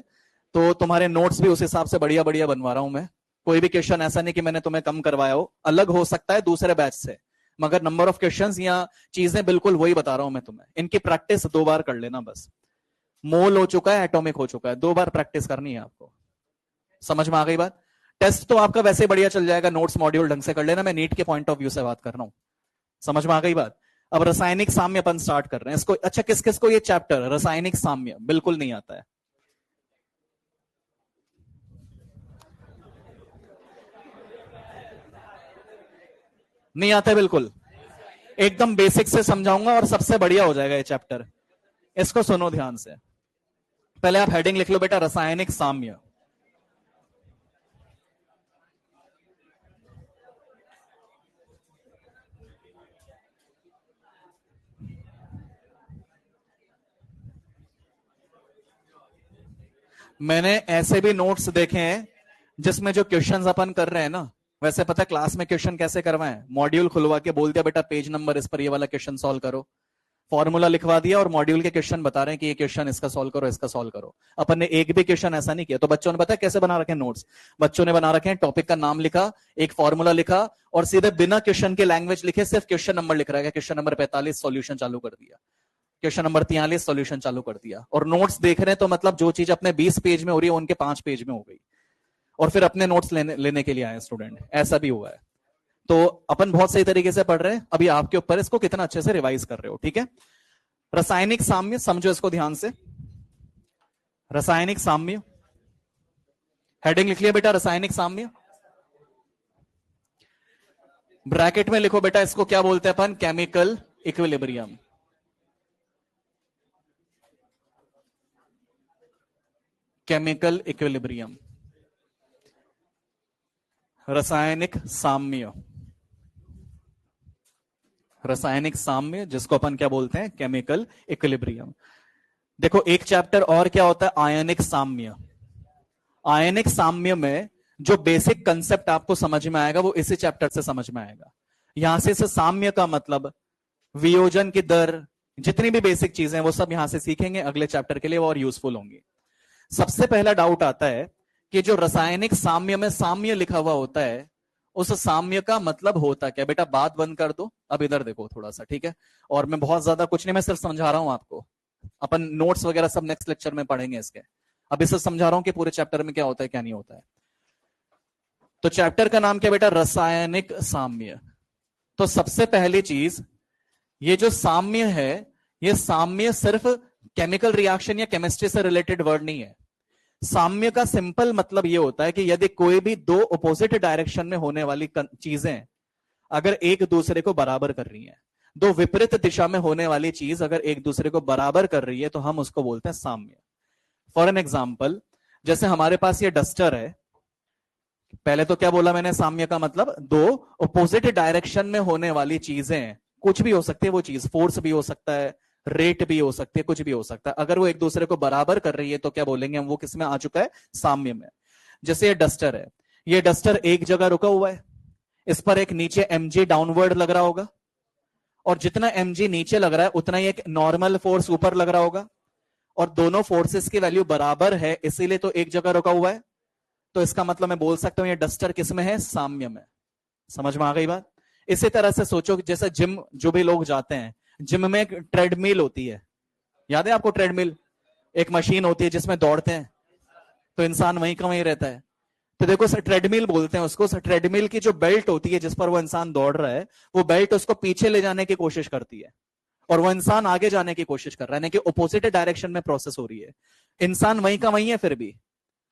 S1: तो तुम्हारे नोट्स भी उस हिसाब से बढ़िया बढ़िया बनवा रहा हूं मैं। कोई भी क्वेश्चन ऐसा नहीं कि मैंने तुम्हें कम करवाया हो, अलग हो सकता है दूसरे बैच से, मगर नंबर ऑफ क्वेश्चंस या चीजें बिल्कुल वही बता रहा हूं मैं तुम्हें। इनकी प्रैक्टिस 2 बार कर लेना बस। मोल हो चुका है, एटॉमिक हो चुका है, 2 बार प्रैक्टिस करनी है आपको। समझ में आ गई बात? टेस्ट तो आपका वैसे बढ़िया चल जाएगा, नोट्स मॉड्यूल ढंग से कर लेना, मैं नीट के पॉइंट ऑफ व्यू से बात कर रहा हूं। समझ में आ गई बात? अब रासायनिक साम्य अपन स्टार्ट कर रहे हैं इसको। अच्छा, किस किस को ये चैप्टर रासायनिक साम्य बिल्कुल नहीं आता है? नहीं आता है बिल्कुल? एकदम बेसिक से समझाऊंगा और सबसे बढ़िया हो जाएगा ये चैप्टर। इसको सुनो ध्यान से। पहले आप हेडिंग लिख लो बेटा, रासायनिक साम्य। मैंने ऐसे भी नोट्स देखे हैं जिसमें जो क्वेश्चंस अपन कर रहे हैं ना, वैसे पता है क्लास में क्वेश्चन कैसे करवाएं? मॉड्यूल खुलवा के बोल दिया बेटा पेज नंबर इस पर ये वाला क्वेश्चन सॉल्व करो, फॉर्मूला लिखवा दिया और मॉड्यूल के क्वेश्चन बता रहे हैं कि ये क्वेश्चन इसका सॉल्व करो, इसका सॉल्व करो। अपन ने एक भी क्वेश्चन ऐसा नहीं किया। तो बच्चों ने पता है कैसे बना रखे हैं नोट्स? बच्चों ने बना रखे हैं, टॉपिक का नाम लिखा, एक फॉर्मूला लिखा, और सीधे बिना क्वेश्चन के लैंग्वेज लिखे सिर्फ क्वेश्चन नंबर लिख रहा है। क्वेश्चन नंबर 45 सॉल्यूशन चालू कर दिया, क्वेश्चन नंबर 43 सॉल्यूशन चालू कर दिया। और नोट्स देख रहे हैं तो मतलब जो चीज अपने 20 पेज में हो रही है उनके 5 पेज में हो गई, और फिर अपने नोट्स लेने के लिए आए स्टूडेंट। ऐसा भी हुआ है। तो अपन बहुत सही तरीके से पढ़ रहे हैं, अभी आपके ऊपर इसको कितना अच्छे से रिवाइज कर रहे हो। ठीक है, रासायनिक साम्य समझो इसको ध्यान से। रासायनिक साम्य, हेडिंग लिख लिया बेटा रासायनिक साम्य। ब्रैकेट में लिखो बेटा इसको क्या बोलते हैं अपन? Chemical equilibrium. केमिकल इक्विलिब्रियम, रासायनिक साम्य। रासायनिक साम्य जिसको अपन क्या बोलते हैं? Chemical equilibrium. देखो एक चैप्टर और क्या होता है? आयनिक साम्य। आयनिक साम्य में जो बेसिक कंसेप्ट आपको समझ में आएगा वो इसी चैप्टर से समझ में आएगा। यहां से साम्य का मतलब वियोजन की दर, जितनी भी बेसिक चीजें हैं वो सब यहां से सीखेंगे अगले चैप्टर के लिए, वो और यूजफुल होंगी। सबसे पहला डाउट आता है कि जो रासायनिक साम्य में साम्य लिखा हुआ होता है, उस साम्य का मतलब होता क्या? बेटा बात बंद कर दो, अब इधर देखो थोड़ा सा, ठीक है? और मैं बहुत ज्यादा कुछ नहीं, मैं सिर्फ समझा रहा हूं आपको। अपन नोट्स वगैरह सब नेक्स्ट लेक्चर में पढ़ेंगे इसके। अब इसे समझा रहा हूं कि पूरे चैप्टर में क्या होता है क्या नहीं होता है। तो चैप्टर का नाम क्या बेटा, रासायनिक साम्य। तो सबसे पहली चीज, ये जो साम्य है, ये साम्य सिर्फ केमिकल रिएक्शन या केमिस्ट्री से रिलेटेड वर्ड नहीं है। साम्य का सिंपल मतलब ये होता है कि यदि कोई भी दो अपोजिट डायरेक्शन में होने वाली चीजें अगर एक दूसरे को बराबर कर रही हैं, दो विपरीत दिशा में होने वाली चीज अगर एक दूसरे को बराबर कर रही है, तो हम उसको बोलते हैं साम्य। फॉर एन एग्जाम्पल, जैसे हमारे पास ये डस्टर है। पहले तो क्या बोला मैंने, साम्य का मतलब दो अपोजिट डायरेक्शन में होने वाली चीजें, कुछ भी हो सकती है वो चीज, फोर्स भी हो सकता है, रेट भी हो सकती है, कुछ भी हो सकता है, अगर वो एक दूसरे को बराबर कर रही है तो क्या बोलेंगे हम, वो किस में आ चुका है, साम्य में। जैसे ये डस्टर है, ये डस्टर एक जगह रुका हुआ है, इस पर एक नीचे mg डाउनवर्ड लग रहा होगा, और जितना mg नीचे लग रहा है उतना ही एक नॉर्मल फोर्स ऊपर लग रहा होगा, और दोनों फोर्सेस की वैल्यू बराबर है, इसीलिए तो एक जगह रुका हुआ है। तो इसका मतलब मैं बोल सकता हूं ये डस्टर किस में है, साम्य में। समझ में आ गई बात। इसी तरह से सोचो कि जैसे जिम जो भी लोग जाते हैं, जिम में एक ट्रेडमिल होती है, याद है आपको ट्रेडमिल, एक मशीन होती है जिसमें दौड़ते हैं, तो इंसान वहीं का वहीं रहता है। तो देखो सर, ट्रेडमिल बोलते हैं उसको। ट्रेडमिल की जो बेल्ट होती है जिस पर वो इंसान दौड़ रहा है, वो बेल्ट उसको पीछे ले जाने की कोशिश करती है, और वो इंसान आगे जाने की कोशिश कर रहा है, यानी कि ऑपोजिट डायरेक्शन में प्रोसेस हो रही है। इंसान वहीं का वहीं है, फिर भी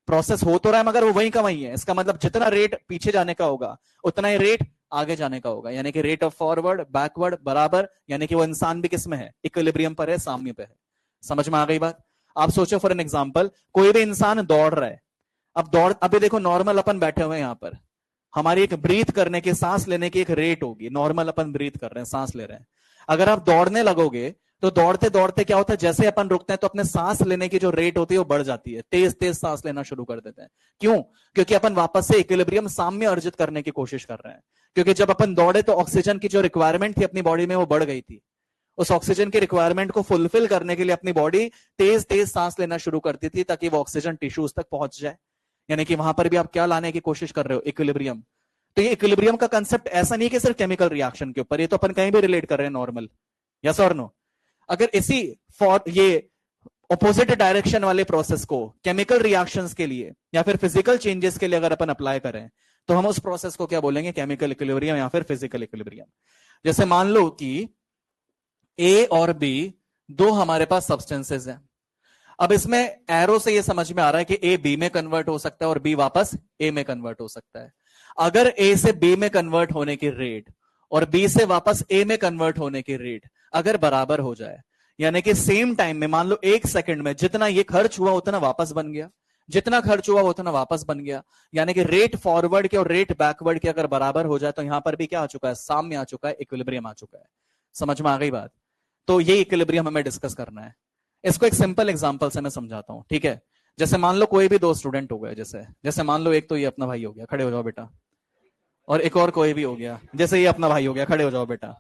S1: प्रोसेस हो तो रहा है मगर वो वहीं का वहीं है। इसका मतलब जितना रेट पीछे जाने का होगा उतना ही रेट आगे जाने का होगा, यानी कि रेट ऑफ फॉरवर्ड बैकवर्ड बराबर, यानी कि वो इंसान भी किस में है, इक्विलिब्रियम पर है, साम्य पे है। समझ में आ गई बात। आप सोचो फॉर एन एग्जांपल, कोई भी इंसान दौड़ रहा है, अभी देखो नॉर्मल अपन बैठे हुए हैं यहां पर, हमारी एक ब्रीथ करने की, सांस लेने की एक रेट होगी, नॉर्मल अपन ब्रीथ कर रहे हैं, सांस ले रहे हैं। अगर आप दौड़ने लगोगे तो दौड़ते दौड़ते क्या होता है, जैसे अपन रुकते हैं तो अपने सांस लेने की जो रेट होती है वो बढ़ जाती है, तेज तेज सांस लेना शुरू कर देते हैं। क्यों? क्योंकि अपन वापस से इक्विलिब्रियम साम्य अर्जित करने की कोशिश कर रहे हैं। क्योंकि जब अपन दौड़े तो ऑक्सीजन की जो रिक्वायरमेंट थी अपनी बॉडी में वो बढ़ गई थी, उस ऑक्सीजन की रिक्वायरमेंट को फुलफिल करने के लिए अपनी बॉडी तेज तेज सांस लेना शुरू करती थी, ताकि वो ऑक्सीजन टिश्यूज तक पहुंच जाए। यानी कि वहां पर भी आप क्या लाने की कोशिश कर रहे हो, इक्विलिब्रियम। तो ये इक्विलिब्रियम का कंसेप्ट ऐसा नहीं कि सिर्फ केमिकल रिएक्शन के ऊपर, ये तो अपन कहीं भी रिलेट कर रहे हैं नॉर्मल, यस और नो। अगर इसी ये ऑपोजिट डायरेक्शन वाले प्रोसेस को केमिकल रिएक्शंस के लिए या फिर फिजिकल चेंजेस के लिए अगर अपन अप्लाई करें, तो हम उस प्रोसेस को क्या बोलेंगे, केमिकल इक्विलिब्रियम या फिर फिजिकल इक्विलिब्रियम। जैसे मान लो कि ए और बी दो हमारे पास सब्सटेंसेस हैं। अब इसमें एरो से ये समझ में आ रहा है कि ए बी में कन्वर्ट हो सकता है और बी वापस ए में कन्वर्ट हो सकता है। अगर ए से बी में कन्वर्ट होने की रेट और बी से वापस ए में कन्वर्ट होने की रेट अगर बराबर हो जाए, यानी कि सेम टाइम में, मान लो 1 सेकंड में जितना ये खर्च हुआ उतना वापस बन गया, जितना खर्च हुआ उतना वापस बन गया, यानी कि रेट फॉरवर्ड के और रेट बैकवर्ड के अगर बराबर हो जाए, तो यहां पर भी क्या आ चुका है, साम्य आ चुका है, इक्विलिब्रियम आ चुका है। समझ में आ गई बात। तो ये इक्विलिब्रियम हमें डिस्कस करना है। इसको एक सिंपल एग्जांपल से मैं समझाता हूं, ठीक है। जैसे मान लो कोई भी दो स्टूडेंट हो गए, जैसे मान लो एक तो ये अपना भाई हो गया, खड़े हो जाओ बेटा, और एक और कोई भी हो गया, जैसे ये अपना भाई हो गया, खड़े हो जाओ बेटा।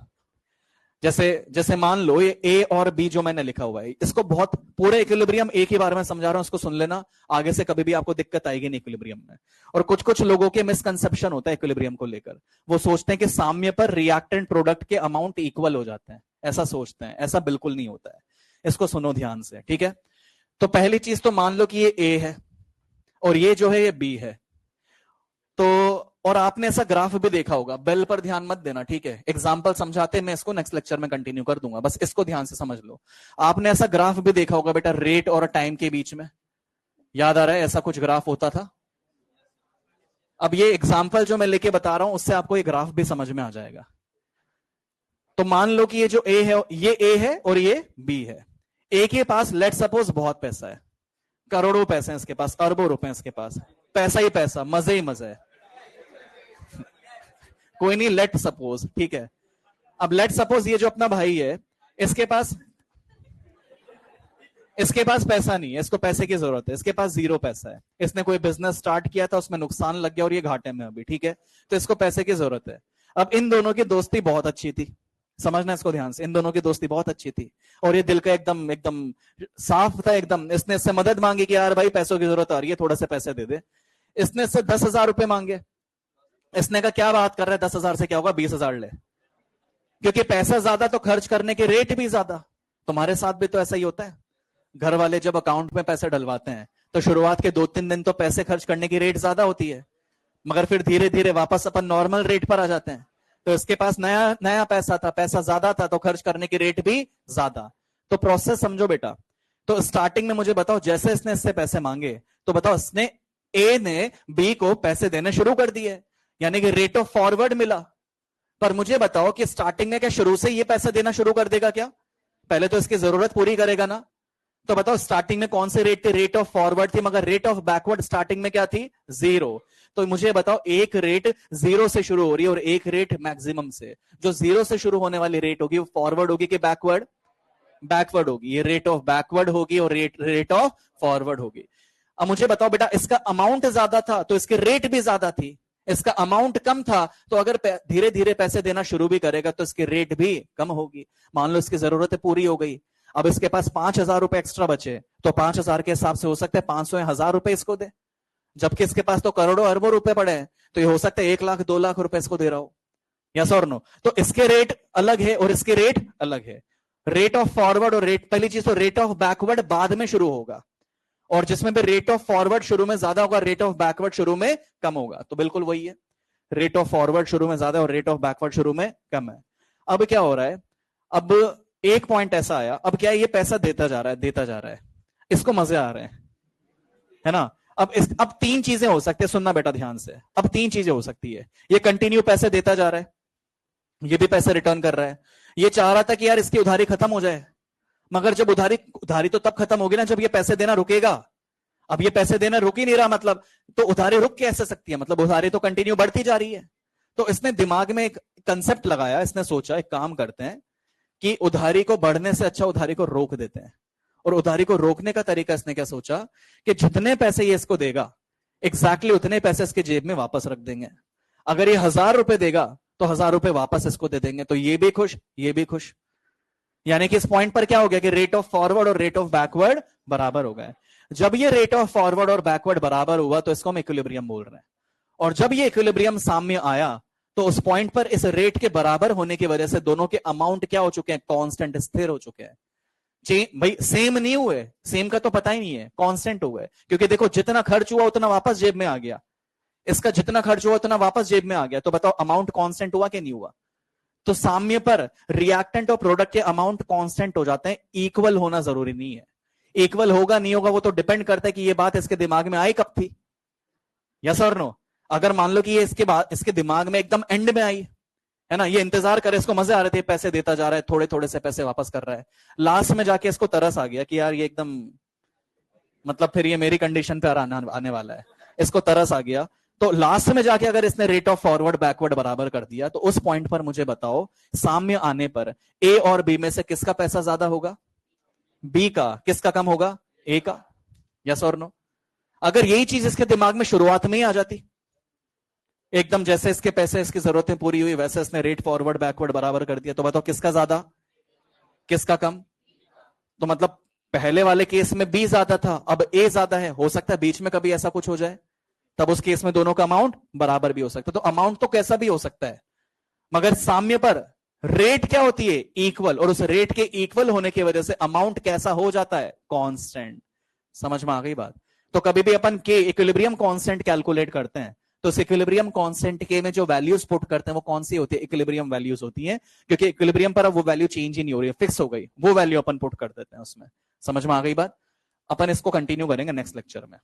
S1: जैसे जैसे मान लो ये ए और बी जो मैंने लिखा हुआ है, इसको बहुत पूरे इक्विलिब्रियम एक ही बार में समझा रहा हूं, इसको सुन लेना, आगे से कभी भी आपको दिक्कत आएगी नहीं इक्विलिब्रियम में। और कुछ कुछ लोगों के मिसकंसेप्शन होता है इक्विलिब्रियम को लेकर, वो सोचते हैं कि साम्य पर रिएक्टेंट प्रोडक्ट के अमाउंट इक्वल हो जाते हैं, ऐसा सोचते हैं, ऐसा बिल्कुल नहीं होता है। इसको सुनो ध्यान से, ठीक है। तो पहली चीज तो मान लो कि ये ए है और ये जो है ये बी है। तो और आपने ऐसा ग्राफ भी देखा होगा, बेल पर ध्यान मत देना, ठीक है, एग्जांपल समझाते मैं इसको नेक्स्ट लेक्चर में कंटिन्यू कर दूंगा, बस इसको ध्यान से समझ लो। आपने ऐसा ग्राफ भी देखा होगा बेटा, रेट और टाइम के बीच में, याद आ रहा है ऐसा कुछ ग्राफ होता था। अब ये एग्जांपल जो मैं लेके बता रहा हूं उससे आपको ये ग्राफ भी समझ में आ जाएगा। तो मान लो कि ये जो ए है, ये ए है और ये बी है। ए के पास लेट सपोज बहुत पैसा है, करोड़ों पैसे हैं इसके पास, अरबों रुपए इसके पास, पैसा ही पैसा, मजे ही मजे है। कोई नहीं, लेट सपोज, ठीक है। अब लेट सपोज ये जो अपना भाई है, इसके पास पैसा नहीं है, इसको पैसे की जरूरत है, इसके पास 0 पैसा है, इसने कोई बिजनेस स्टार्ट किया था, उसमें नुकसान लग गया और ये घाटे में अभी, ठीक है, तो इसको पैसे की जरूरत है। अब इन दोनों की दोस्ती बहुत अच्छी थी, समझना इसको ध्यान से, इन दोनों की दोस्ती बहुत अच्छी थी और ये दिल का एकदम एकदम साफ था एकदम। इसने इससे मदद मांगी कि यार भाई पैसों की जरूरत आ रही है, थोड़ा से पैसे दे दे। इसने इससे 10,000 रुपए मांगे, इसने कहा क्या बात कर रहा है, 10,000 से क्या होगा, 20,000 ले, क्योंकि पैसा ज्यादा तो खर्च करने के रेट भी ज्यादा, तुम्हारे साथ भी तो ऐसा ही होता है। घर वाले जब अकाउंट में पैसे डलवाते हैं तो शुरुआत के 2-3 दिन तो पैसे खर्च करने की रेट ज्यादा होती है, मगर फिर धीरे धीरे वापस अपन नॉर्मल रेट पर आ जाते हैं। तो इसके पास नया नया पैसा था, पैसा ज्यादा था, तो खर्च करने की रेट भी ज्यादा। तो प्रोसेस समझो बेटा। तो स्टार्टिंग में मुझे बताओ, जैसे इसने इससे पैसे मांगे तो बताओ इसने ए ने बी को पैसे देने शुरू कर दिए, यानी कि रेट ऑफ फॉरवर्ड मिला। पर मुझे बताओ कि स्टार्टिंग में क्या शुरू से ये पैसे देना शुरू कर देगा क्या? पहले तो इसकी जरूरत पूरी करेगा ना। तो बताओ स्टार्टिंग में कौन से रेट थी? रेट ऑफ फॉरवर्ड थी, मगर रेट ऑफ बैकवर्ड स्टार्टिंग में क्या थी? 0। तो मुझे बताओ एक रेट 0 से शुरू हो रही है और एक रेट मैक्सिमम से। जो 0 से शुरू होने वाली रेट होगी वो फॉरवर्ड होगी कि बैकवर्ड? बैकवर्ड होगी। ये रेट ऑफ बैकवर्ड होगी और रेट ऑफ फॉरवर्ड होगी। अब मुझे बताओ बेटा, इसका अमाउंट ज्यादा था तो इसकी रेट भी ज्यादा थी, इसका अमाउंट कम था तो अगर धीरे धीरे पैसे देना शुरू भी करेगा तो इसकी रेट भी कम होगी। मान लो इसकी जरूरतें पूरी हो गई, अब इसके पास 5,000 रुपए एक्स्ट्रा बचे, तो 5,000 के हिसाब से हो सकता है 500 या 1,000 रुपए इसको दे, जबकि इसके पास तो करोड़ों अरबों रुपए पड़े हैं, तो ये हो सकता है 1 लाख 2 लाख रुपए इसको दे रहा हो। यस और नो? तो इसके रेट अलग है और इसके रेट अलग है। रेट ऑफ फॉरवर्ड और रेट, पहली चीज तो रेट ऑफ बैकवर्ड बाद में शुरू होगा, और जिसमें भी रेट ऑफ फॉरवर्ड शुरू में ज्यादा होगा, रेट ऑफ बैकवर्ड शुरू में कम होगा। तो बिल्कुल वही है, रेट ऑफ फॉरवर्ड शुरू में ज्यादा और रेट ऑफ बैकवर्ड शुरू में कम है। अब क्या हो रहा है, अब एक पॉइंट ऐसा आया, अब क्या है, ये पैसा देता जा रहा है, इसको मजे आ रहे हैं, है ना। अब 3 चीजें हो सकती है, सुनना बेटा ध्यान से। अब 3 चीजें हो सकती है, ये कंटिन्यू पैसे देता जा रहा है, ये भी पैसे रिटर्न कर रहा है, ये चाह रहा था कि यार इसकी उधारी खत्म हो जाए, मगर जब उधारी तो तब खत्म होगी ना जब ये पैसे देना रुकेगा। अब ये पैसे देना रुक ही नहीं रहा, मतलब तो उधारी रुक कैसे सकती है? मतलब उधारी तो कंटिन्यू बढ़ती जा रही है। तो इसने दिमाग में एक कंसेप्ट लगाया, इसने सोचा एक काम करते हैं कि उधारी को बढ़ने से अच्छा उधारी को रोक देते हैं। और उधारी को रोकने का तरीका इसने क्या सोचा कि जितने पैसे ये इसको देगा एग्जैक्टली उतने पैसे इसके जेब में वापस रख देंगे। अगर ये 1,000 रुपए देगा तो 1,000 रुपए वापस इसको दे देंगे, तो ये भी खुश, ये भी खुश। यानी कि इस पॉइंट पर क्या हो गया कि रेट ऑफ फॉरवर्ड और रेट ऑफ बैकवर्ड बराबर हो गए। जब ये रेट ऑफ फॉरवर्ड और बैकवर्ड बराबर हुआ तो इसको हम इक्विलिब्रियम बोल रहे हैं। और जब ये इक्विलिब्रियम सामने आया तो उस पॉइंट पर इस रेट के बराबर होने की वजह से दोनों के अमाउंट क्या हो चुके हैं? कांस्टेंट, स्थिर हो चुके हैं। भाई सेम नहीं हुए, सेम का तो पता ही नहीं है, कांस्टेंट हुए। क्योंकि देखो जितना खर्च हुआ उतना वापस जेब में आ गया, इसका जितना खर्च हुआ उतना वापस जेब में आ गया। तो बताओ अमाउंट कांस्टेंट हुआ कि नहीं हुआ? तो साम्य पर रिएक्टेंट और प्रोडक्ट के अमाउंट कांस्टेंट हो जाते हैं, इक्वल होना जरूरी नहीं है। इक्वल होगा नहीं होगा वो तो डिपेंड करता है कि ये बात इसके दिमाग में आई कब थी। यस और नो? अगर मान लो कि ये इसके दिमाग में एकदम एंड में आई है ना, ये इंतजार करे, इसको मजे आ रहे थे, पैसे देता जा रहा है, थोड़े थोड़े से पैसे वापस कर रहा है, लास्ट में जाके इसको तरस आ गया कि यार ये एकदम, मतलब फिर ये मेरी कंडीशन पे आने वाला है, इसको तरस आ गया। तो लास्ट में जाके अगर इसने रेट ऑफ फॉरवर्ड बैकवर्ड बराबर कर दिया तो उस पॉइंट पर मुझे बताओ साम्य आने पर ए और बी में से किसका पैसा ज्यादा होगा? बी का। किसका कम होगा? ए का। यस और नो? अगर यही चीज इसके दिमाग में शुरुआत में ही आ जाती, एकदम जैसे इसके पैसे, इसकी जरूरतें पूरी हुई वैसे इसने रेट फॉरवर्ड बैकवर्ड बराबर कर दिया, तो बताओ किसका ज्यादा किसका कम? तो मतलब पहले वाले केस में बी ज्यादा था, अब ए ज्यादा है। हो सकता है बीच में कभी ऐसा कुछ हो जाए, तब उस केस में दोनों का अमाउंट बराबर भी हो सकता है। तो अमाउंट तो कैसा भी हो सकता है, मगर साम्य पर रेट क्या होती है? इक्वल। और उस रेट के इक्वल होने की वजह से अमाउंट कैसा हो जाता है? कांस्टेंट। समझ में आ गई बात? तो कभी भी अपन के इक्विलिब्रियम कांस्टेंट कैलकुलेट करते हैं तो इस इक्विलिब्रियम कांस्टेंट के में जो वैल्यूज पुट करते हैं वो कौन सी होती है? इक्विलिब्रियम वैल्यूज होती है, क्योंकि इक्विलिब्रियम पर अब वो वैल्यू चेंज ही नहीं हो रही है, फिक्स हो गई, वो वैल्यू अपन पुट कर देते हैं उसमें। समझ में आ गई बात? अपन इसको कंटिन्यू करेंगे नेक्स्ट लेक्चर में।